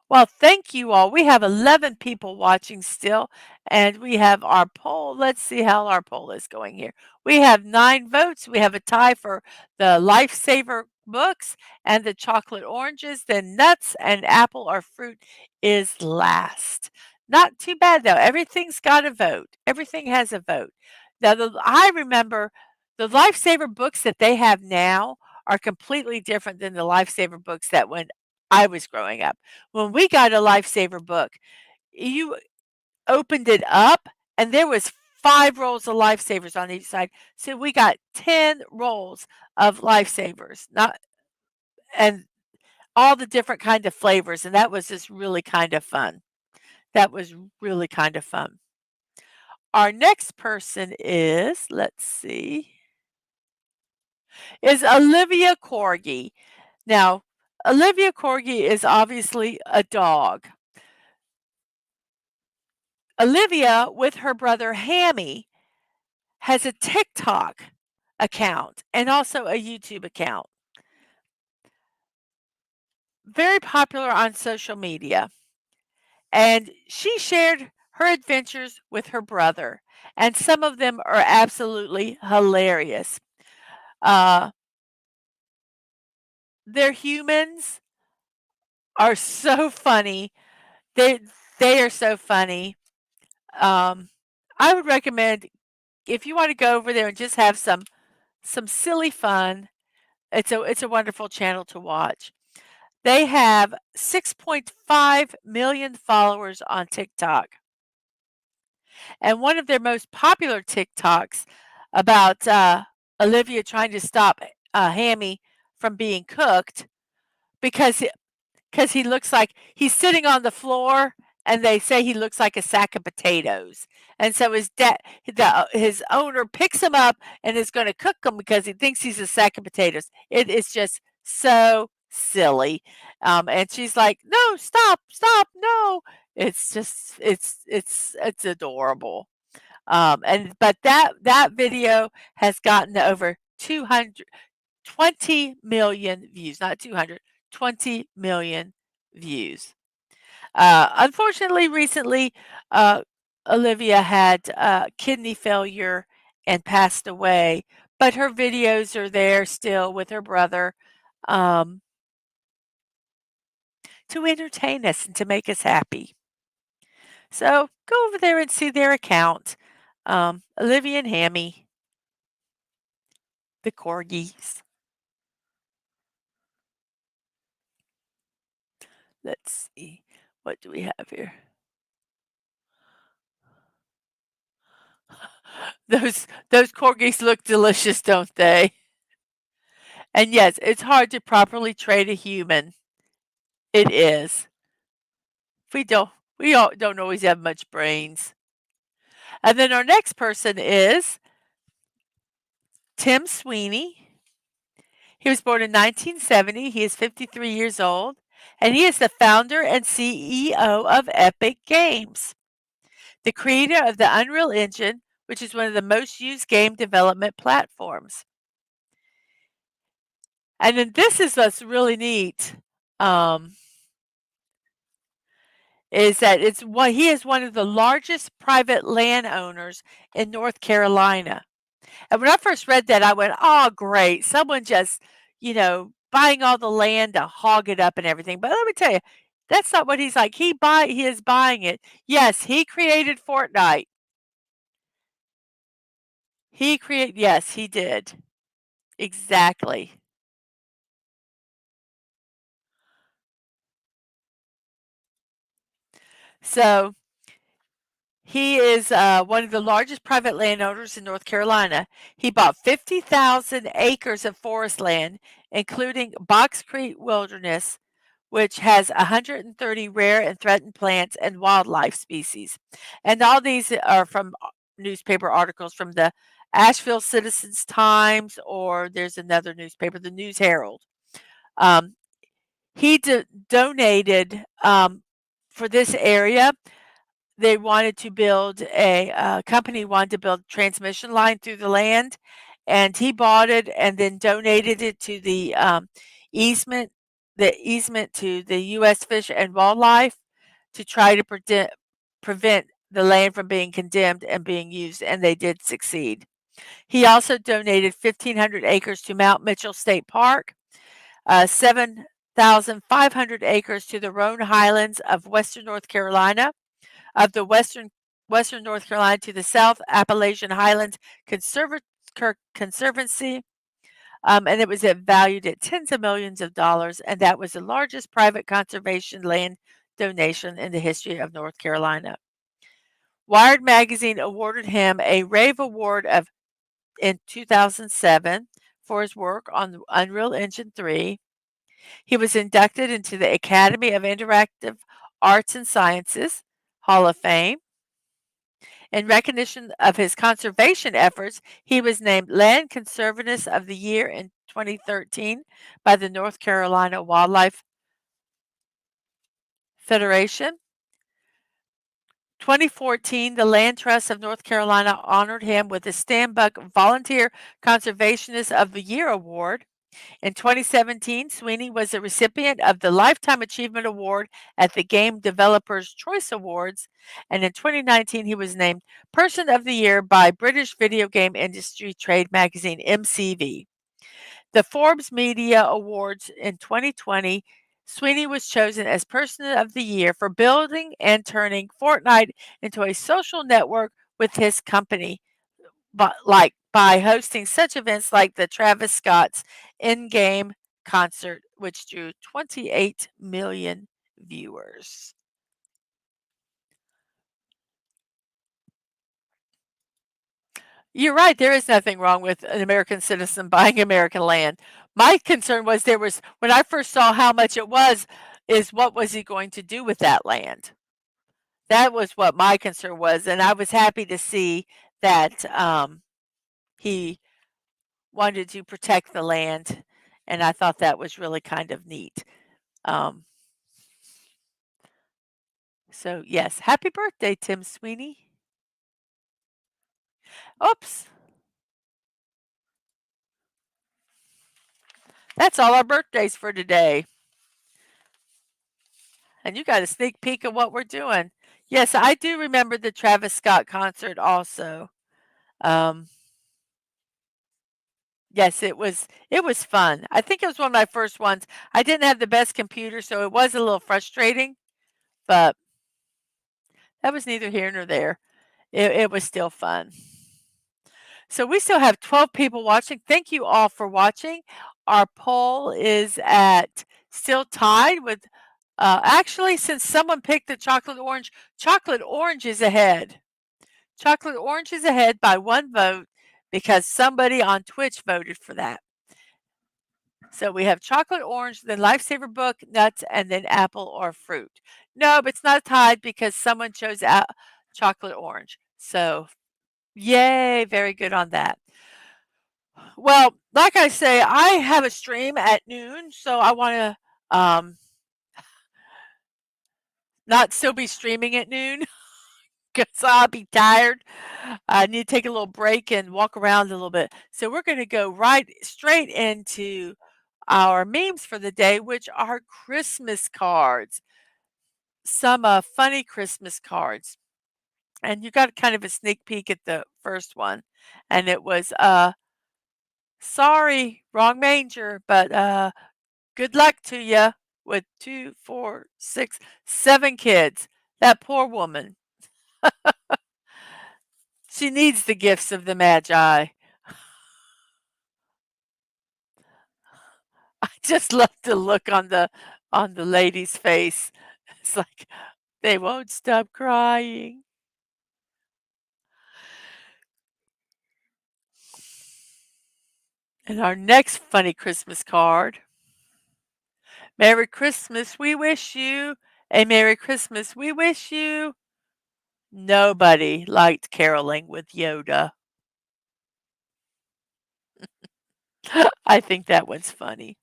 Well, thank you all. We have 11 people watching still, and we have our poll. Let's see how our poll is going here. We have 9 votes. We have a tie for the Lifesaver books and the chocolate oranges. Then nuts and apple or fruit is last. Not too bad, though. Everything's got a vote. Everything has a vote. Now, I remember the Lifesaver books that they have now are completely different than the Lifesaver books that when I was growing up. When we got a Lifesaver book, you opened it up and there was 5 rolls of Lifesavers on each side. So we got 10 rolls of Lifesavers. Not and all the different kind of flavors, and that was just really kind of fun. That was really kind of fun. Our next person is, let's see, is Olivia Corgi. Now, Olivia Corgi is obviously a dog. Olivia, with her brother Hammy, has a TikTok account and also a YouTube account. Very popular on social media. And she shared her adventures with her brother, and some of them are absolutely hilarious. Uh, their humans are so funny. They they are so funny. Um, I would recommend if you want to go over there and just have some silly fun. It's a wonderful channel to watch. They have 6.5 million followers on TikTok. And one of their most popular TikToks about Olivia trying to stop Hammy from being cooked because he looks like he's sitting on the floor and they say he looks like a sack of potatoes. And so his owner picks him up and is going to cook him because he thinks he's a sack of potatoes. It is just so silly. And she's like, "No, stop, stop, no." It's just it's adorable. And but that video has gotten over 220 million views, not 200, 20 million views. Unfortunately, recently, uh, Olivia had kidney failure and passed away, but her videos are there still with her brother um, to entertain us and to make us happy. So go over there and see their account. Olivia and Hammy, the corgis. Let's see. What do we have here? Those corgis look delicious, don't they? And yes, it's hard to properly train a human. It is. We don't we all don't always have much brains. And then our next person is Tim Sweeney. He was born in 1970. He is 53 years old, and he is the founder and CEO of Epic Games, the creator of the Unreal Engine, which is one of the most used game development platforms. And then this is what's really neat, um, is that he is one of the largest private landowners in North Carolina. And when I first read that, I went, "Oh, great! Someone just, buying all the land to hog it up and everything." But let me tell you, that's not what he's like. He is buying it. Yes, he created Fortnite. Yes, he did. Exactly. So he is one of the largest private landowners in North Carolina. He bought 50,000 acres of forest land, including Box Creek Wilderness, which has 130 rare and threatened plants and wildlife species. And all these are from newspaper articles from the Asheville Citizens Times, or there's another newspaper, the News Herald. Um, he donated for this area. They wanted to build a company wanted to build transmission line through the land, and he bought it and then donated it to easement easement to the U.S. Fish and Wildlife to try to prevent the land from being condemned and being used, and they did succeed. He also donated 1,500 acres to Mount Mitchell State Park, 7,500 acres to the Roan Highlands of western North Carolina, of the western North Carolina to the South Appalachian Highlands Conservancy, and it was valued at tens of millions of dollars, and that was the largest private conservation land donation in the history of North Carolina. Wired magazine awarded him a Rave Award in 2007 for his work on Unreal Engine 3. He was inducted into the Academy of Interactive Arts and Sciences Hall of Fame. In recognition of his conservation efforts, he was named Land Conservanist of the Year in 2013 by the North Carolina Wildlife Federation. 2014, the Land Trust of North Carolina honored him with the Stanbuck Volunteer Conservationist of the Year Award. In 2017, Sweeney was the recipient of the Lifetime Achievement Award at the Game Developers Choice Awards, and in 2019, he was named Person of the Year by British video game industry trade magazine MCV. The Forbes Media Awards in 2020, Sweeney was chosen as Person of the Year for building and turning Fortnite into a social network with his company, by hosting such events like the Travis Scott's in-game concert, which drew 28 million viewers. You're right, there is nothing wrong with an American citizen buying American land. My concern was there was when I first saw how much it was, is what was he going to do with that land? That was what my concern was, and I was happy to see that he wanted to protect the land, and I thought that was really kind of neat. Um, so yes, happy birthday, Tim Sweeney. Oops, that's all our birthdays for today. And you got a sneak peek of what we're doing. Yes, I do remember the Travis Scott concert also. Um, yes, it was fun. I think it was one of my first ones. I didn't have the best computer, so it was a little frustrating, but that was neither here nor there. It was still fun. So we still have 12 people watching. Thank you all for watching. Our poll is at still tied with actually, since someone picked the chocolate orange is ahead. Chocolate orange is ahead by one vote because somebody on Twitch voted for that. So we have chocolate orange, then lifesaver book, nuts, and then apple or fruit. No, but it's not tied because someone chose chocolate orange. So yay, very good on that. Well, like I say, I have a stream at noon, so I want to not still be streaming at noon because I'll be tired. I need to take a little break and walk around a little bit. So we're going to go right straight into our memes for the day, which are Christmas cards. Some funny Christmas cards. And you got kind of a sneak peek at the first one. And it was, sorry, wrong manger, but good luck to you with 2, 4, 6, 7 kids. That poor woman. She needs the gifts of the Magi. I just love the look on the lady's face. It's like they won't stop crying. And our next funny Christmas card. Merry Christmas, we wish you. A Merry Christmas, we wish you. Nobody liked caroling with Yoda. I think that one's funny.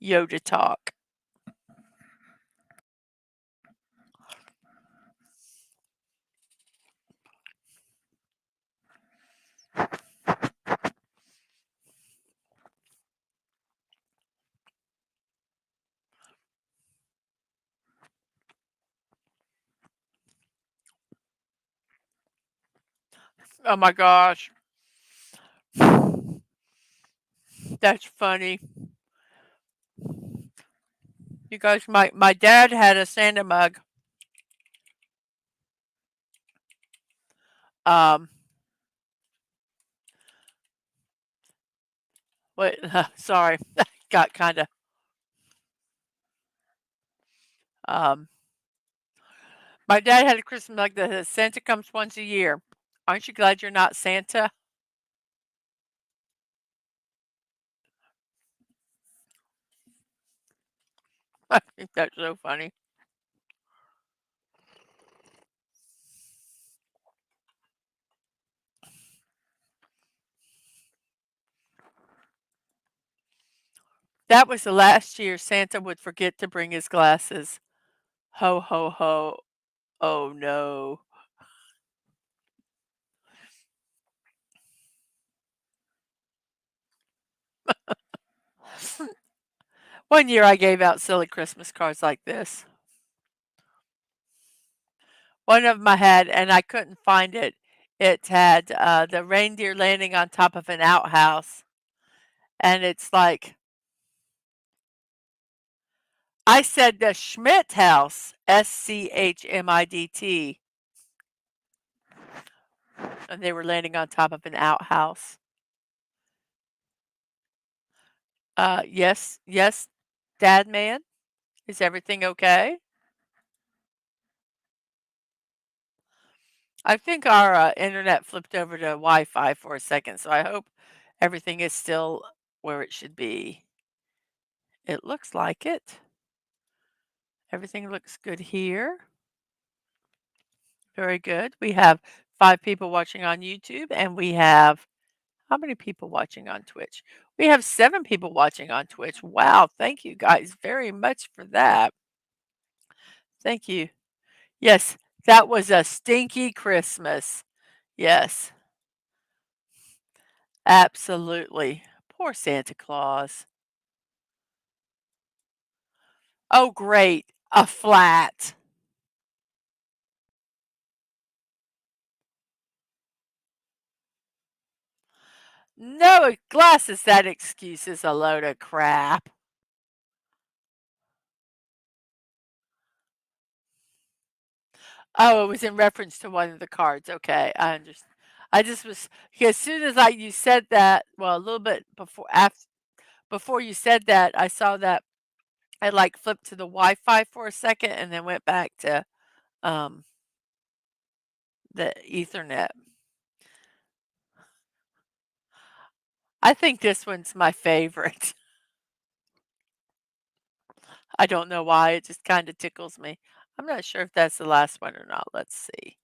Yoda talk. Oh my gosh. That's funny. You guys, my dad had a Santa mug. Um, wait, sorry, got kind of. Um, my dad had a Christmas mug that says Santa comes once a year. Aren't you glad you're not Santa? I think that's so funny. That was the last year Santa would forget to bring his glasses. Ho, ho, ho. Oh, no. One year I gave out silly Christmas cards like this. One of them I had, and I couldn't find it. It had the reindeer landing on top of an outhouse. And it's like, I said the Schmidt house, Schmidt, and they were landing on top of an outhouse. Yes, yes, Dad man, is everything okay? I think our internet flipped over to Wi-Fi for a second, so I hope everything is still where it should be. It looks like it. Everything looks good here. Very good. We have 5 people watching on YouTube, and we have how many people watching on Twitch? We have 7 people watching on Twitch. Wow, thank you guys very much for that. Thank you. Yes, that was a stinky Christmas. Yes, absolutely. Poor Santa Claus. Oh, great. A flat. No glasses. That excuse is a load of crap. Oh, it was in reference to one of the cards. Okay, I understand. I just was as soon as you said that, well, a little bit before you said that, I saw that I like flipped to the Wi-Fi for a second and then went back to um the Ethernet. I think this one's my favorite. I don't know why, it just kind of tickles me. I'm not sure if that's the last one or not. Let's see.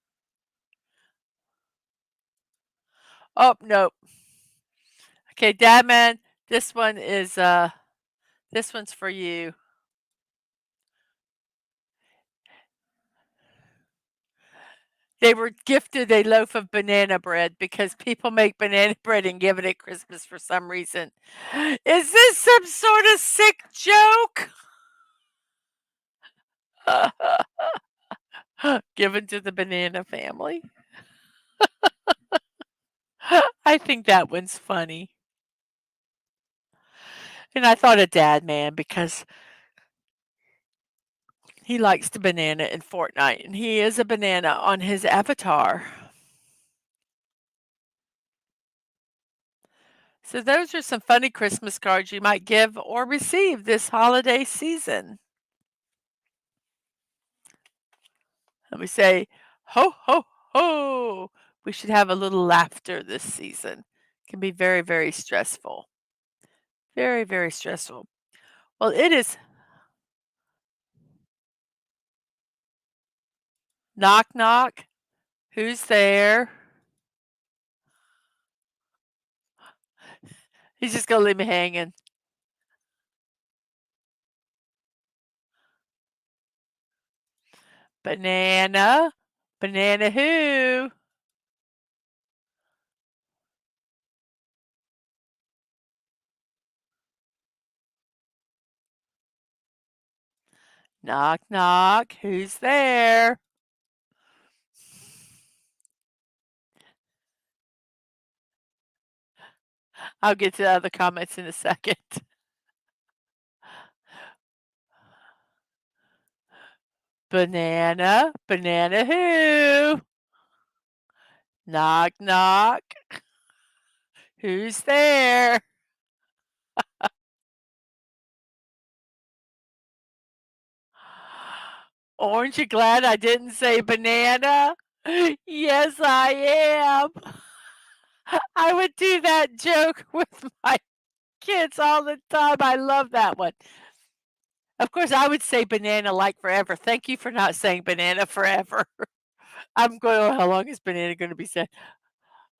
Oh, nope. Okay, Dadman, this one is this one's for you. They were gifted a loaf of banana bread because people make banana bread and give it at Christmas for some reason. Is this some sort of sick joke? Given to the banana family? I think that one's funny. And I thought of Dad Man because he likes the banana in Fortnite, and he is a banana on his avatar. So those are some funny Christmas cards you might give or receive this holiday season. And we say, ho, ho, ho. We should have a little laughter this season. It can be very, very stressful. Very, very stressful. Well, it is knock, knock. Who's there? He's just going to leave me hanging. Banana. Banana who? Knock, knock. Who's there? I'll get to the other comments in a second. Banana. Banana who? Knock, knock. Who's there? Aren't you glad I didn't say banana? Yes, I am. I would do that joke with my kids all the time. I love that one. Of course, I would say banana like forever. Thank you for not saying banana forever. I'm going, "Oh, how long is banana gonna be said?"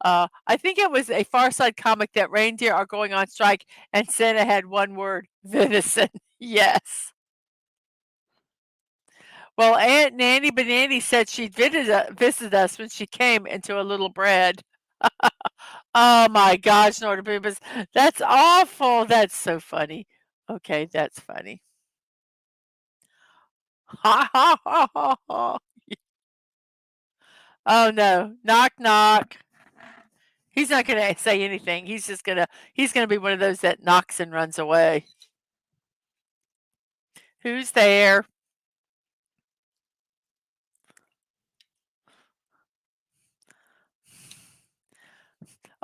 I think it was a Far Side comic that reindeer are going on strike, and Santa had one word, venison. Yes. Well, Aunt Nanny Banani said she'd visit us when she came into a little bread. Oh my gosh, Norton Boomas, that's awful. That's so funny. Okay, that's funny. Ha ha ha ha ha. Oh no, knock knock. He's not gonna say anything. He's gonna be one of those that knocks and runs away. Who's there?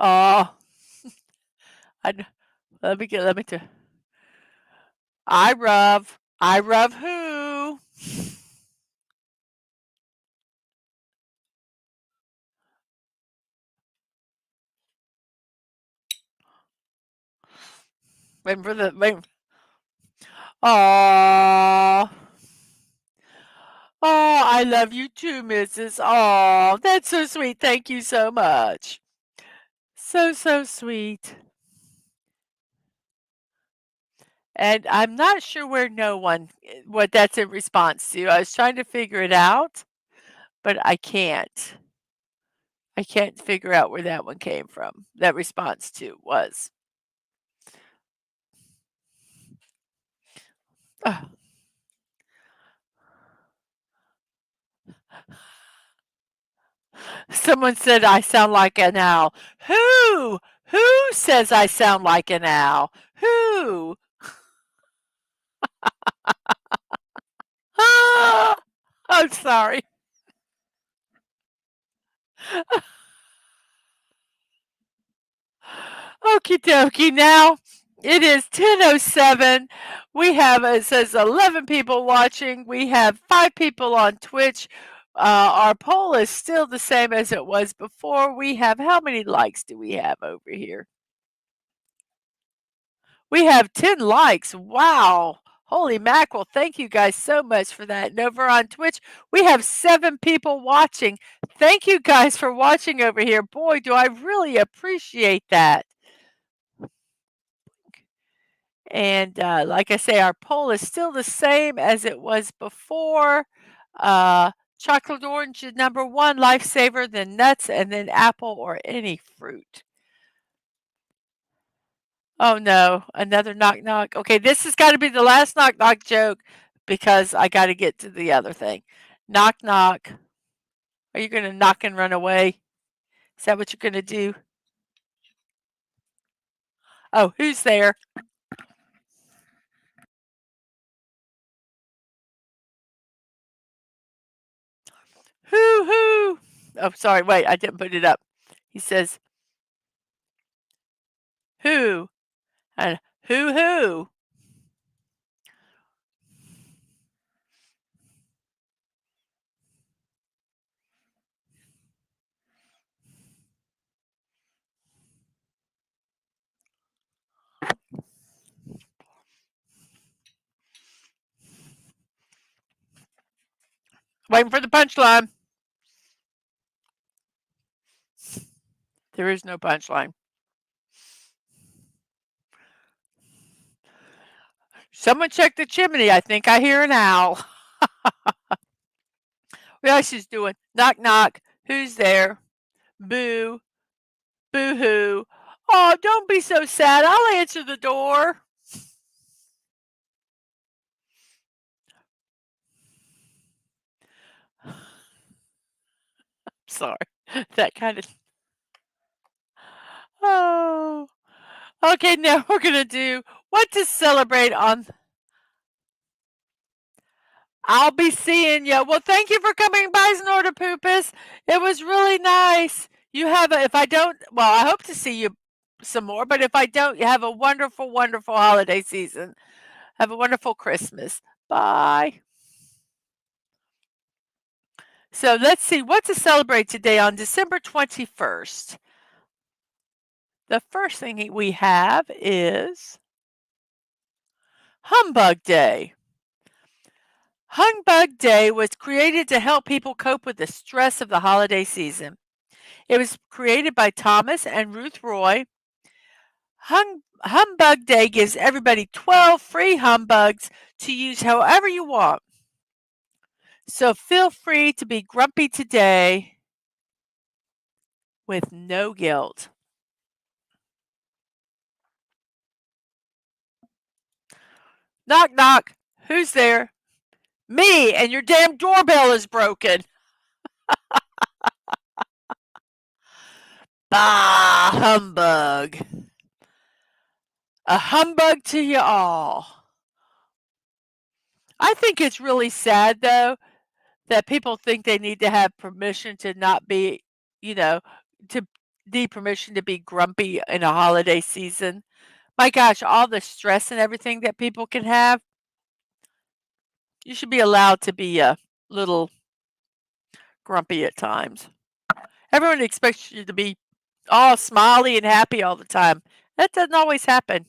Oh, I, let me do. I rub who? Waiting for the wait. Aw. Oh, I love you too, Mrs. Oh, that's so sweet. Thank you so much. So, so sweet. And I'm not sure where no one, what that's in response to. I was trying to figure it out, but I can't. I can't figure out where that one came from. That response to was. Ugh. Someone said I sound like an owl. Who? Who says I sound like an owl? Who? Ah, I'm sorry. Okie dokie. Now it is 10:07. We have, it says 11 people watching. We have 5 people on Twitch. Our poll is still the same as it was before. We have, how many likes do we have over here? We have 10 likes. Wow. Holy mackerel. Thank you guys so much for that. And over on Twitch, we have 7 people watching. Thank you guys for watching over here. Boy, do I really appreciate that. And like I say, our poll is still the same as it was before. Chocolate orange is number 1, lifesaver, then nuts, and then apple or any fruit. Oh no, another knock knock. Okay, this has got to be the last knock knock joke because I got to get to the other thing. Knock knock. Are you going to knock and run away? Is that what you're going to do? Oh, who's there? Who who? Oh, sorry. Wait, I didn't put it up. He says, "Who?" and "Who?" Waiting for the punchline. There is no punchline. Someone check the chimney. I think I hear an owl. What else she's doing? Knock knock. Who's there? Boo. Boo hoo. Oh, don't be so sad. I'll answer the door. Sorry. That kind of. Oh. Okay, now we're going to do what to celebrate on. I'll be seeing you. Well, thank you for coming by, Snortapoopus. It was really nice. You have a, if I don't, well, I hope to see you some more, but if I don't, you have a wonderful, wonderful holiday season. Have a wonderful Christmas. Bye. So let's see what to celebrate today on December 21st. The first thing we have is Humbug Day. Humbug Day was created to help people cope with the stress of the holiday season. It was created by Thomas and Ruth Roy. Humbug Day gives everybody 12 free humbugs to use however you want. So feel free to be grumpy today with no guilt. Knock, knock. Who's there? Me, and your damn doorbell is broken. Bah, humbug. A humbug to you all. I think it's really sad, though, that people think they need to have permission to not be, you know, to need permission to be grumpy in a holiday season. My gosh, all the stress and everything that people can have, you should be allowed to be a little grumpy at times. Everyone expects you to be all smiley and happy all the time. That doesn't always happen.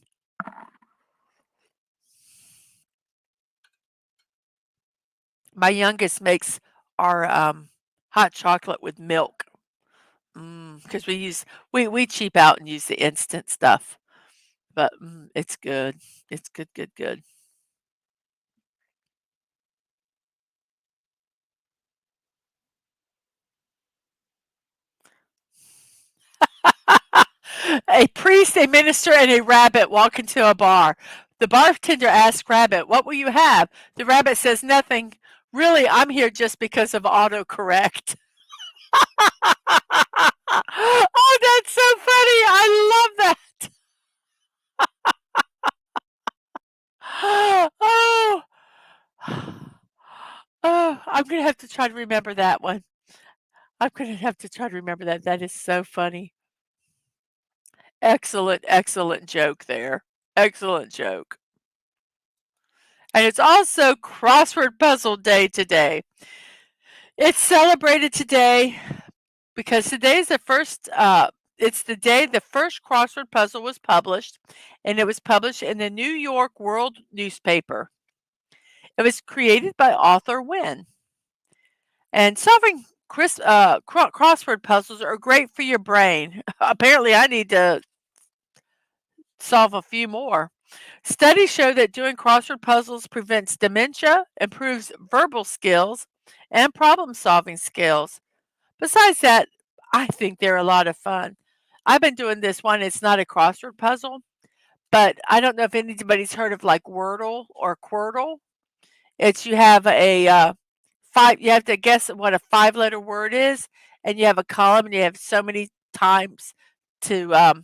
My youngest makes our hot chocolate with milk because we cheap out and use the instant stuff, but it's good. It's good, good, good. A priest, a minister, and a rabbit walk into a bar. The bartender asks Rabbit, "What will you have?" The rabbit says, "Nothing. Really, I'm here just because of autocorrect." Oh, that's so funny. I love that. Oh, oh, I'm gonna have to try to remember that one. I'm gonna have to try to remember that. That is so funny. Excellent, excellent joke there. Excellent joke. And it's also crossword puzzle day today. It's celebrated today because today is the first it's the day the first crossword puzzle was published, and it was published in the New York World newspaper. It was created by author Wynne. And solving crossword puzzles are great for your brain. Apparently, I need to solve a few more. Studies show that doing crossword puzzles prevents dementia, improves verbal skills, and problem solving skills. Besides that, I think they're a lot of fun. I've been doing this one. It's not a crossword puzzle, but I don't know if anybody's heard of like Wordle or Quirtle. It's you have a you have to guess what a 5-letter word is, and you have a column, and you have so many times to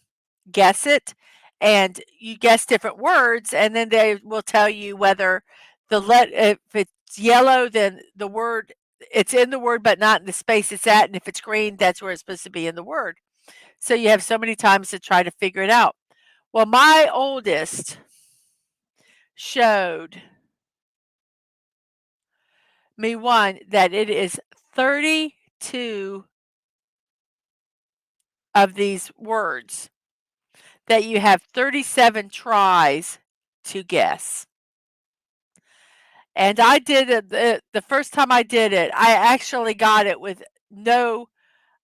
guess it, and you guess different words, and then they will tell you whether if it's yellow, then the word it's in the word but not in the space it's at, and if it's green, that's where it's supposed to be in the word. So you have so many times to try to figure it out. Well, my oldest showed me one that it is 32 of these words that you have 37 tries to guess. And I did it the first time I did it, I actually got it with no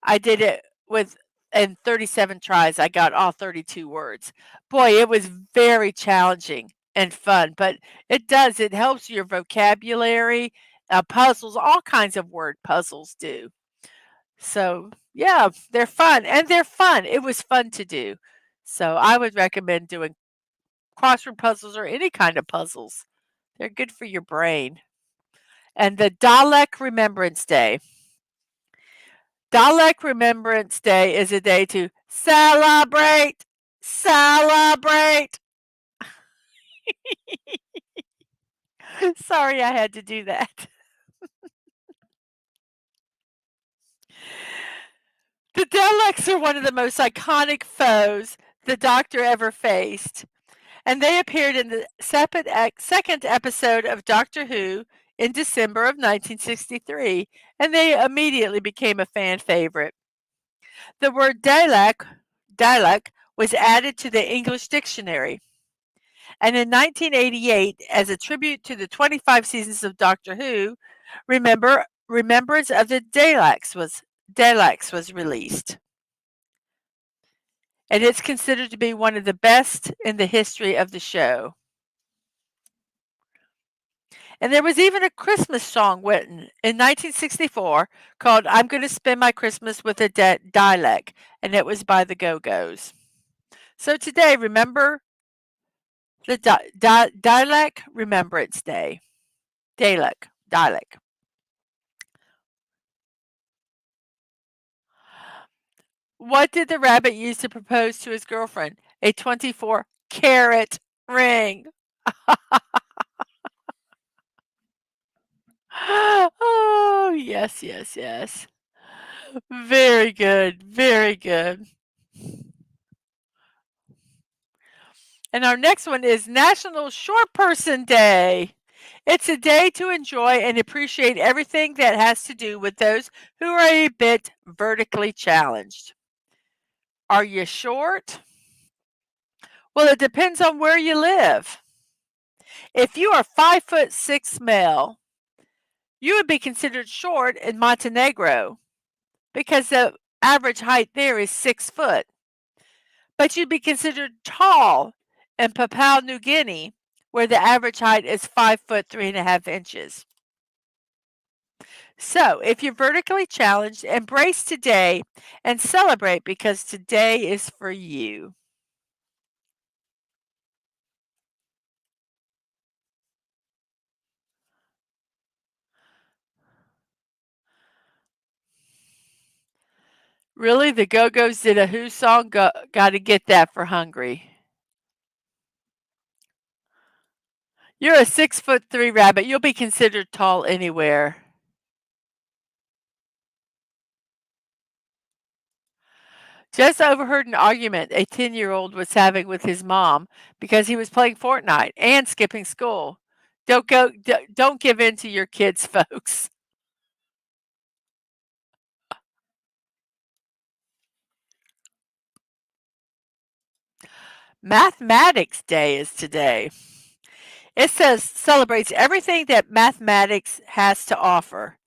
I did it with in 37 tries, I got all 32 words. Boy, it was very challenging and fun, but it helps your vocabulary, puzzles, all kinds of word puzzles do. So, yeah, they're fun, and they're fun. It was fun to do. So, I would recommend doing crossword puzzles or any kind of puzzles. They're good for your brain. And the Dalek Remembrance Day. Dalek Remembrance Day is a day to celebrate. Celebrate. Sorry I had to do that. The Daleks are one of the most iconic foes the Doctor ever faced, and they appeared in the second episode of Doctor Who in December of 1963, and they immediately became a fan favorite. The word Dalek was added to the English dictionary, And in 1988, as a tribute to the 25 seasons of Doctor Who, Remembrance of the Daleks was released. And it's considered to be one of the best in the history of the show. And there was even a Christmas song written in 1964 called I'm Gonna Spend My Christmas with a Dalek, and it was by the Go-Go's. So today, remember the Dalek Remembrance Day. Dalek. What did the rabbit use to propose to his girlfriend? A 24-carat ring. Oh, yes, yes, yes. Very good, very good. And our next one is National Short Person Day. It's a day to enjoy and appreciate everything that has to do with those who are a bit vertically challenged. Are you short? Well, it depends on where you live. If you are 5'6" male, you would be considered short in Montenegro because the average height there is 6 foot. But you'd be considered tall in Papua New Guinea, where the average height is 5 foot 3.5 inches. So, if you're vertically challenged, embrace today and celebrate because today is for you. Really, the Go-Go's did a Who song? Gotta get that for Hungry. You're a 6'3" rabbit. You'll be considered tall anywhere. Just overheard an argument a 10-year-old was having with his mom because he was playing Fortnite and skipping school. Don't give in to your kids, folks. Mathematics Day is today. It says celebrates everything that mathematics has to offer.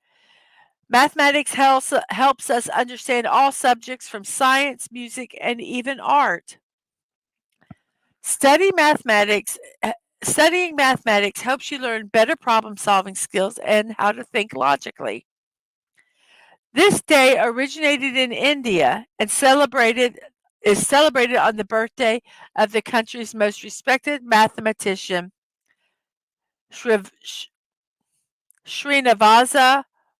Mathematics helps us understand all subjects from science, music, and even art. Study mathematics Studying mathematics helps you learn better problem-solving skills and how to think logically. This day originated in India and is celebrated on the birthday of the country's most respected mathematician, Srinivasa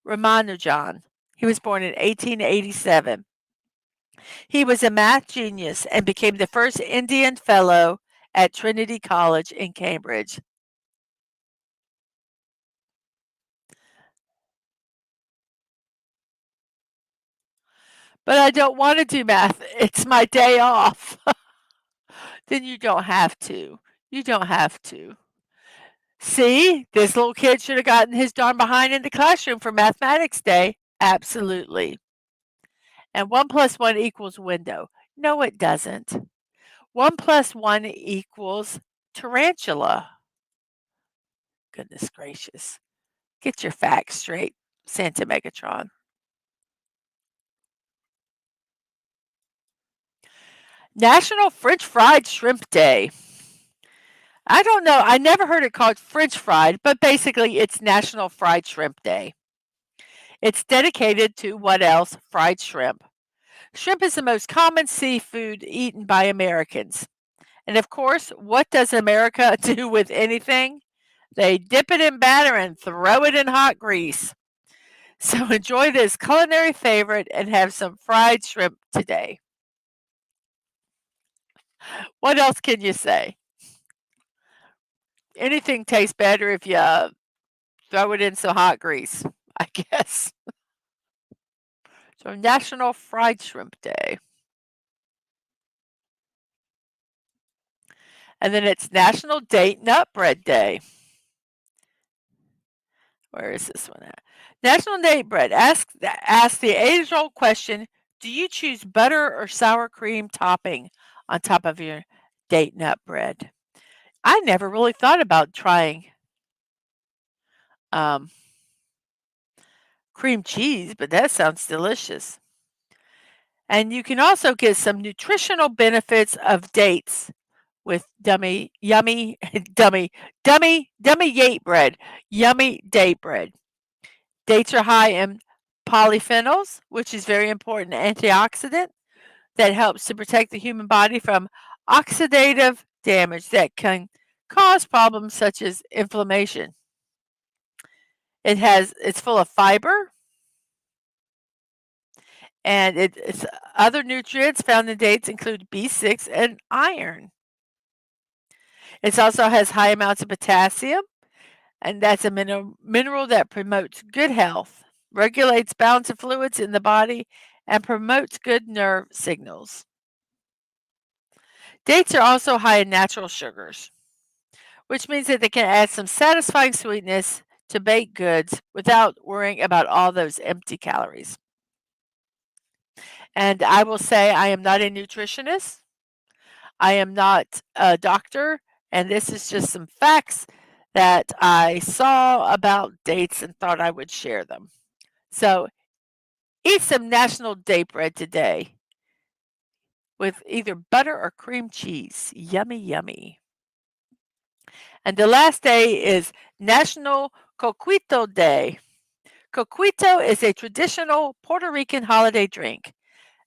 Ramanujan. He was born in 1887. He was a math genius and became the first Indian fellow at Trinity College in Cambridge. But I don't want to do math. It's my day off. Then you don't have to. You don't have to. See, this little kid should have gotten his darn behind in the classroom for mathematics day. Absolutely. And 1 plus 1 equals window. No, it doesn't. 1 plus 1 equals tarantula. Goodness gracious. Get your facts straight, Santa Megatron. National French Fried Shrimp Day. I don't know. I never heard it called French fried, but basically it's National Fried Shrimp Day. It's dedicated to what else? Fried shrimp. Shrimp is the most common seafood eaten by Americans. And of course, what does America do with anything? They dip it in batter and throw it in hot grease. So enjoy this culinary favorite and have some fried shrimp today. What else can you say? Anything tastes better if you throw it in some hot grease, I guess. So National Fried Shrimp Day. And then it's National Date Nut Bread Day. Where is this one at? National Date Bread. Ask the age-old question, do you choose butter or sour cream topping on top of your date nut bread? I never really thought about trying, um, cream cheese, but that sounds delicious. And you can also get some nutritional benefits of dates with dummy yummy dummy Yate bread, yummy date bread. Dates are high in polyphenols, which is very important antioxidant that helps to protect the human body from oxidative damage that can cause problems such as inflammation. It's full of fiber and it's other nutrients found in dates include B6 and iron. It also has high amounts of potassium, and that's a mineral that promotes good health, regulates balance of fluids in the body, and promotes good nerve signals. Dates are also high in natural sugars, which means that they can add some satisfying sweetness to baked goods without worrying about all those empty calories. And I will say I am not a nutritionist. I am not a doctor, and this is just some facts that I saw about dates and thought I would share them. So, eat some national date bread today with either butter or cream cheese. Yummy, yummy. And the last day is National Coquito Day. Coquito is a traditional Puerto Rican holiday drink,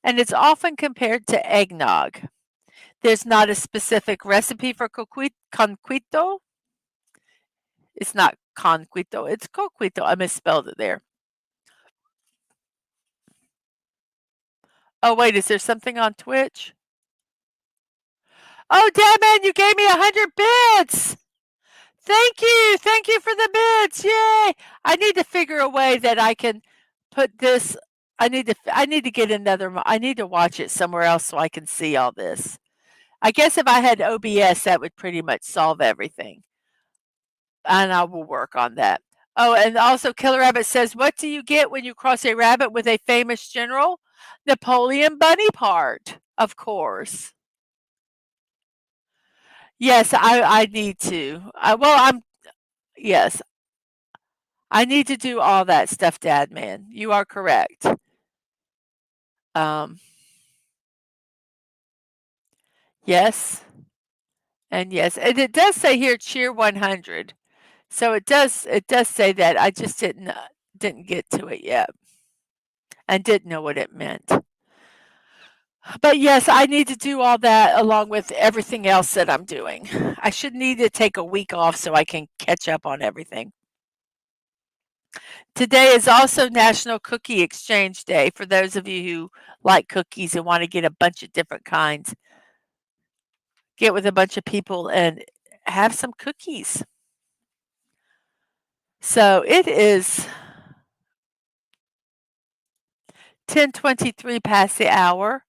and it's often compared to eggnog. There's not a specific recipe for conquito. It's not conquito, it's coquito. I misspelled it there. Oh, wait, is there something on Twitch? Oh, Dadman, you gave me 100 bits. Thank you. Thank you for the bits. Yay. I need to figure a way that I can put this. I need to get another. I need to watch it somewhere else so I can see all this. I guess if I had OBS, that would pretty much solve everything. And I will work on that. Oh, and also Killer Rabbit says, what do you get when you cross a rabbit with a famous general? Napoleon Bonaparte, of course. Yes, I need to. Yes, I need to do all that stuff, Dad, man. You are correct. Um, yes, and yes, and it does say here cheer 100. So it does say that. I just didn't get to it yet and didn't know what it meant. But yes, I need to do all that along with everything else that I'm doing. I should need to take a week off so I can catch up on everything. Today is also National Cookie Exchange Day for those of you who like cookies and want to get a bunch of different kinds. Get with a bunch of people and have some cookies. So it is 10:23 past the hour.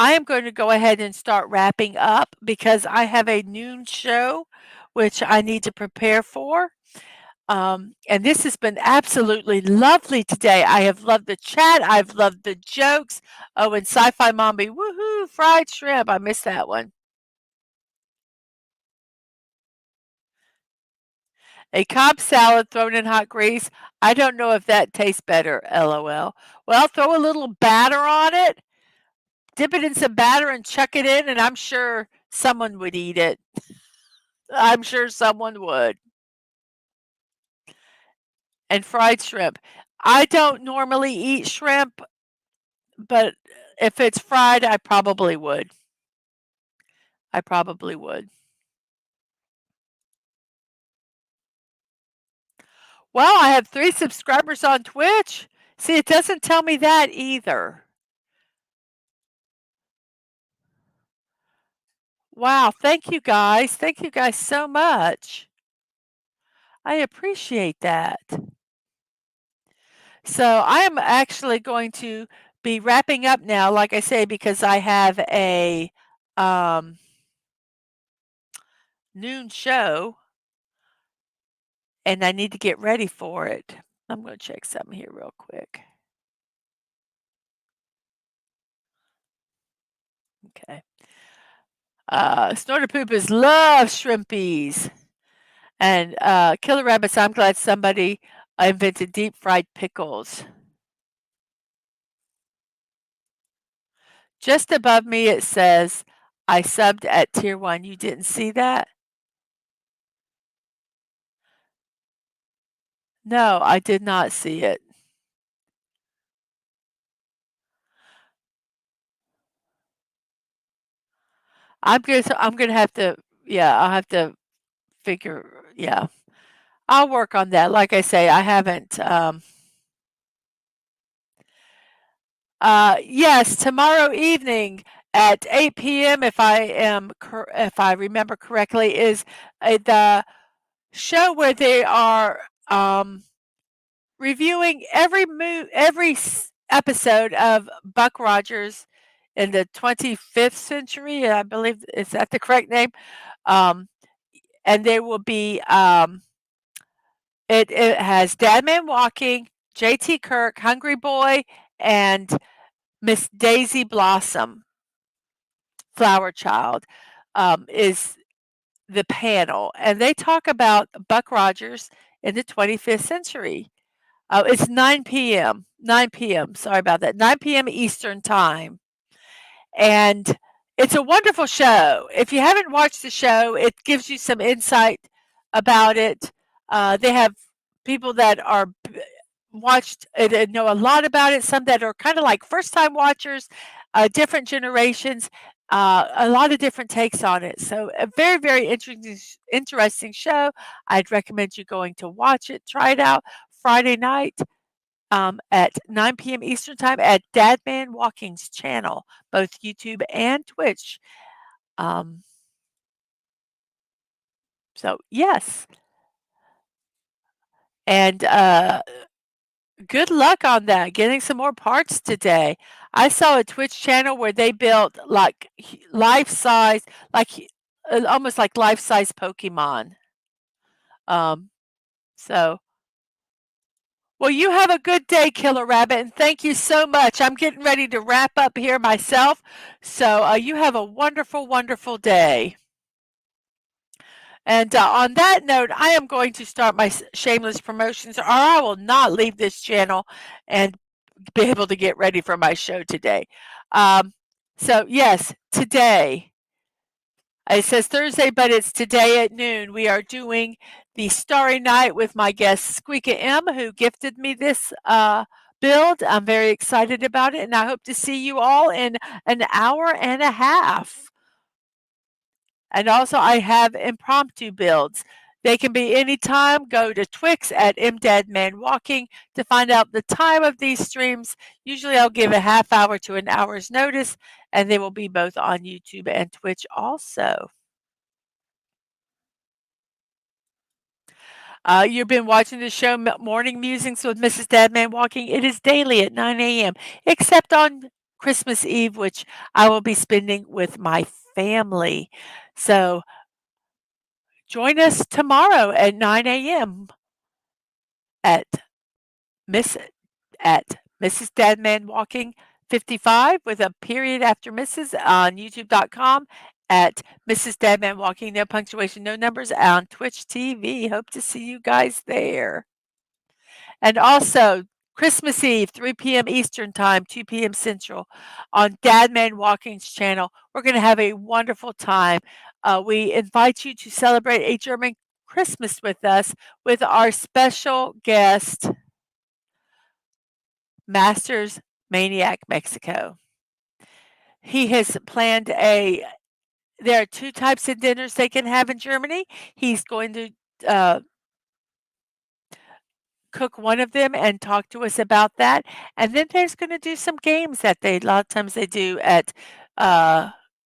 I am going to go ahead and start wrapping up because I have a noon show which I need to prepare for. And this has been absolutely lovely today. I have loved the chat. I've loved the jokes. Oh, and Sci-Fi Mommy, woohoo, fried shrimp. I missed that one. A Cobb salad thrown in hot grease. I don't know if that tastes better, LOL. Well, throw a little batter on it, dip it in some batter and chuck it in, and I'm sure someone would eat it. I'm sure someone would. And fried shrimp. I don't normally eat shrimp, but if it's fried, I probably would. I probably would. Well, I have 3 subscribers on Twitch. See, it doesn't tell me that either. Wow, thank you guys. Thank you guys so much. I appreciate that. So, I am actually going to be wrapping up now, like I say, because I have a um, noon show and I need to get ready for it. I'm going to check something here real quick. Okay. Snorter Poopers love shrimpies. And Killer Rabbits, I'm glad somebody invented deep fried pickles. Just above me it says, I subbed at tier 1. You didn't see that? No, I did not see it. I'm gonna have to, yeah, I'll have to figure, yeah. I'll work on that. Like I say, I haven't, yes, tomorrow evening at 8 p.m., if I remember correctly, is the show where they are reviewing every episode of Buck Rogers in the 25th century. I believe is that the correct name? Um, and they will be it has Dadman Walking, J.T. Kirk, Hungry Boy, and Miss Daisy Blossom, Flower Child, is the panel, and they talk about Buck Rogers in the 25th century. It's 9 p.m. 9 p.m. Sorry about that. 9 p.m. Eastern time. And it's a wonderful show. If you haven't watched the show, it gives you some insight about it. They have people that are watched it and know a lot about it, some that are kind of like first time watchers, different generations, a lot of different takes on it. So a very, very interesting show. I'd recommend you going to watch it, try it out Friday night at 9 p.m. Eastern Time at Dadman Walking's channel, both YouTube and Twitch. Um, so, yes. And good luck on that, getting some more parts today. I saw a Twitch channel where they built like life size, like almost like life size Pokemon. Um, so, well, you have a good day, Killer Rabbit, and thank you so much. I'm getting ready to wrap up here myself. So you have a wonderful, wonderful day. And on that note, I am going to start my shameless promotions, or I will not leave this channel and be able to get ready for my show today. So, yes, today. It says Thursday, but it's today at noon. We are doing the Starry Night with my guest Squeaka M, who gifted me this build. I'm very excited about it, and I hope to see you all in an hour and a half. And also, I have impromptu builds. They can be anytime. Go to Twix at MDadmanWalking to find out the time of these streams. Usually, I'll give a half hour to an hour's notice, and they will be both on YouTube and Twitch also. You've been watching the show Morning Musings with Mrs. Dadman Walking. It is daily at 9 a.m., except on Christmas Eve, which I will be spending with my family. So join us tomorrow at 9 a.m. at Miss at Mrs. Dadman Walking 55 with a period after Mrs. on YouTube.com, at Mrs. Dadman Walking, no punctuation, no numbers, on Twitch TV. Hope to see you guys there. And also, Christmas Eve, 3 p.m. Eastern Time, 2 p.m. Central, on Dadman Walking's channel. We're going to have a wonderful time. We invite you to celebrate a German Christmas with us with our special guest, Masters Maniac Mexico. He has planned there are two types of dinners they can have in Germany. He's going to cook one of them and talk to us about that. And then there's going to do some games that a lot of times they do at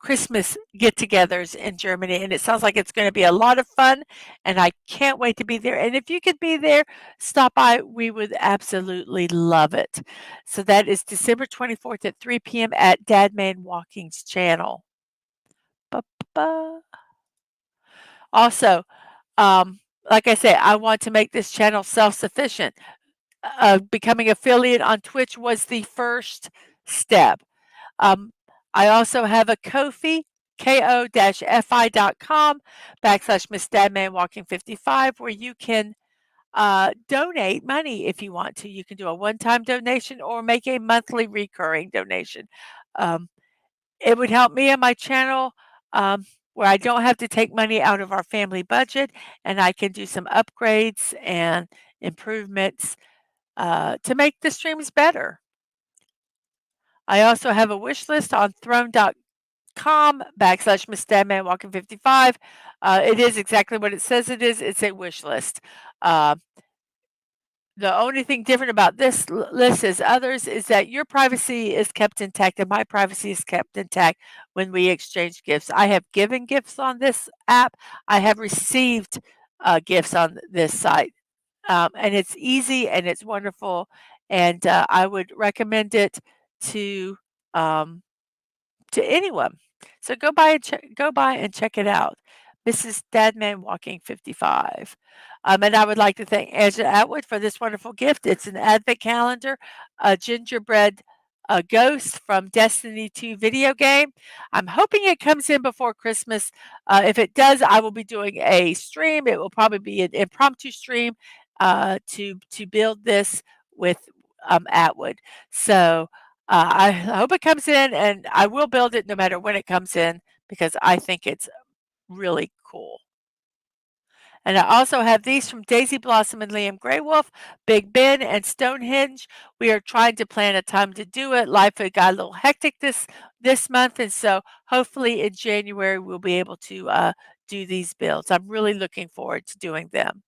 Christmas get-togethers in Germany, and it sounds like it's going to be a lot of fun, and I can't wait to be there. And if you could be there, stop by. We would absolutely love it. So that is December 24th at 3 p.m. at Dadman Walking's channel. Ba-ba. Also, like I say, I want to make this channel self-sufficient. Becoming affiliate on Twitch was the first step. I also have a Ko-fi ko-fi.com/Mrs.DadmanWalking55 where you can donate money if you want to. You can do a one-time donation or make a monthly recurring donation. Um, it would help me and my channel um, where I don't have to take money out of our family budget and I can do some upgrades and improvements to make the streams better. I also have a wish list on throne.com/Mrs.DadmanWalking55. It is exactly what it says it is. It's a wish list. Uh, The only thing different about this list as others is that your privacy is kept intact and my privacy is kept intact when we exchange gifts. I have given gifts on this app. I have received gifts on this site. And it's easy and it's wonderful. And I would recommend it to um, to anyone. So go by and check it out. Mrs.DadmanWalking55. And I would like to thank Angela Atwood for this wonderful gift. It's an advent calendar, a gingerbread ghost from Destiny 2 video game. I'm hoping it comes in before Christmas. If it does, I will be doing a stream. It will probably be an impromptu stream to build this with Atwood. So I hope it comes in, and I will build it no matter when it comes in because I think it's really cool. And I also have these from Daisy Blossom and Liam Greywolf, Big Ben, and Stonehenge. We are trying to plan a time to do it. Life had got a little hectic this month, and so hopefully in January we'll be able to do these builds. I'm really looking forward to doing them.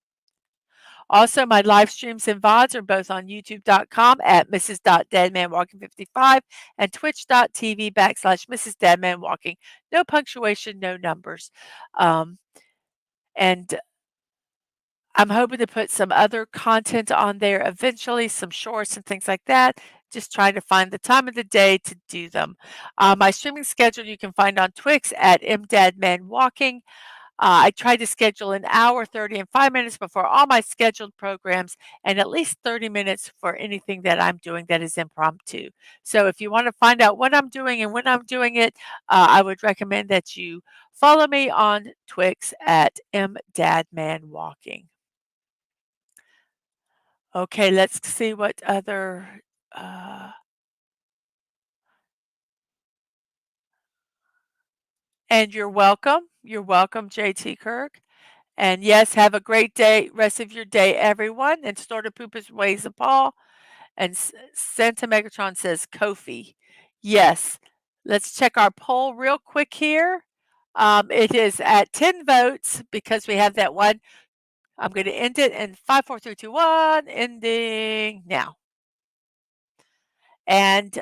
Also, my live streams and VODs are both on youtube.com at Mrs.DadmanWalking55 and twitch.tv/Mrs.DadmanWalking. No punctuation, no numbers. And I'm hoping to put some other content on there eventually, some shorts and things like that. Just trying to find the time of the day to do them. My streaming schedule you can find on Twix at MDadmanWalking. I try to schedule an hour, 30, and 5 minutes before all my scheduled programs, and at least 30 minutes for anything that I'm doing that is impromptu. So if you want to find out what I'm doing and when I'm doing it, I would recommend that you follow me on Twix at MDadmanWalking. Okay, let's see what other. Uh, and you're welcome. You're welcome, JT Kirk. And yes, have a great day, rest of your day, everyone. And store to poop his ways of Paul. And Santa Megatron says Kofi. Yes. Let's check our poll real quick here. It is at 10 votes because we have that one. I'm going to end it in 5, 4, 3, 2, 1. Ending now. And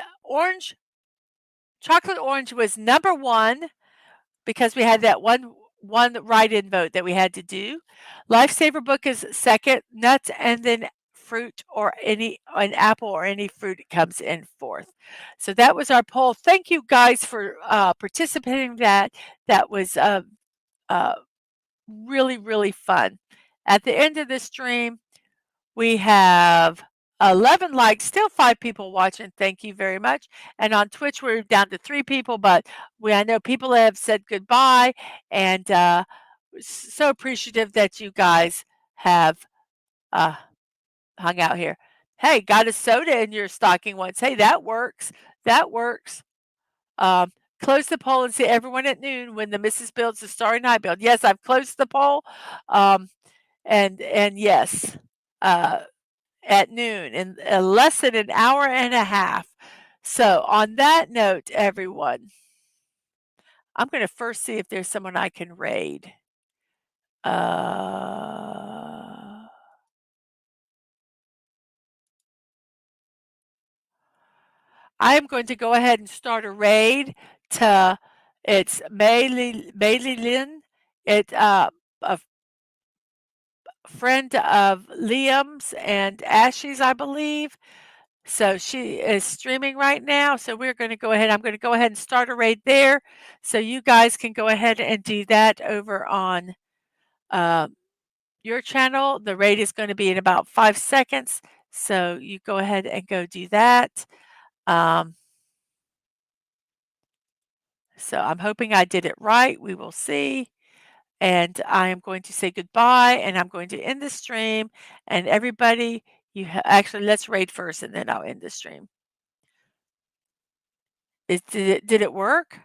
chocolate orange was number one because we had that one write-in vote that we had to do. Lifesaver book is second, nuts, and then fruit or an apple or any fruit comes in fourth. So that was our poll. Thank you guys for participating in that. That was uh, really, really fun. At the end of the stream, we have 11 likes, still 5 people watching. Thank you very much. And on Twitch, we're down to 3 people, but I know people have said goodbye, and so appreciative that you guys have uh, hung out here. Hey, got a soda in your stocking once. Hey, that works. That works. Um, close the poll and see everyone at noon when the Mrs. builds the Starry Night build. Yes, I've closed the poll. And yes. At noon in less than an hour and a half. So, on that note, everyone, I'm going to first see if there's someone I can raid. I am going to go ahead and start a raid to it's Meili Lin. It's a friend of Liam's and Ashley's, I believe. So she is streaming right now. So we're going to go ahead. I'm going to go ahead and start a raid there. So you guys can go ahead and do that over on your channel. The raid is going to be in about 5 seconds. So you go ahead and go do that. So I'm hoping I did it right. We will see. And I am going to say goodbye, and I'm going to end the stream. And everybody, actually, let's rate first, and then I'll end the stream. Did it work?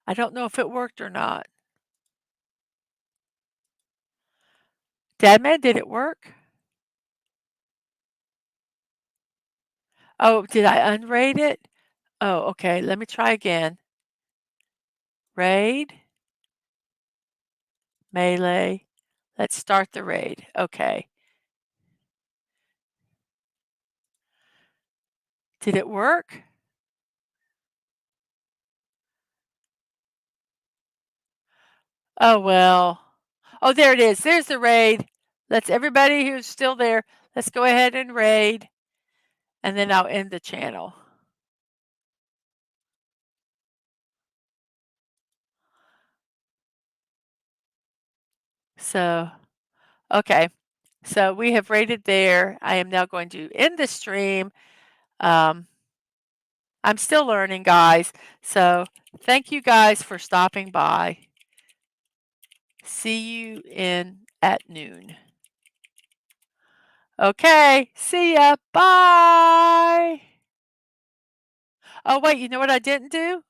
I don't know if it worked or not. Dadman, did it work? Oh, did I unraid it? Oh, okay. Let me try again. Raid, melee. Let's start the raid. Okay. Did it work? Oh, well. Oh, there it is. There's the raid. Let's everybody who's still there, let's go ahead and raid, and then I'll end the channel. So, okay. So we have rated there. I am now going to end the stream. I'm still learning, guys. So thank you guys for stopping by. See you at noon. Okay. See ya. Bye. Oh, wait. You know what I didn't do?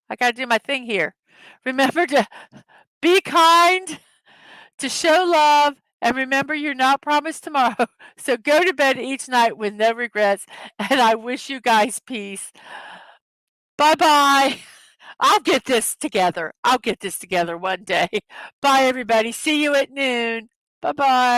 I got to do my thing here. Remember to be kind, to show love, and remember you're not promised tomorrow. So go to bed each night with no regrets, and I wish you guys peace. Bye-bye. I'll get this together. I'll get this together one day. Bye, everybody. See you at noon. Bye-bye.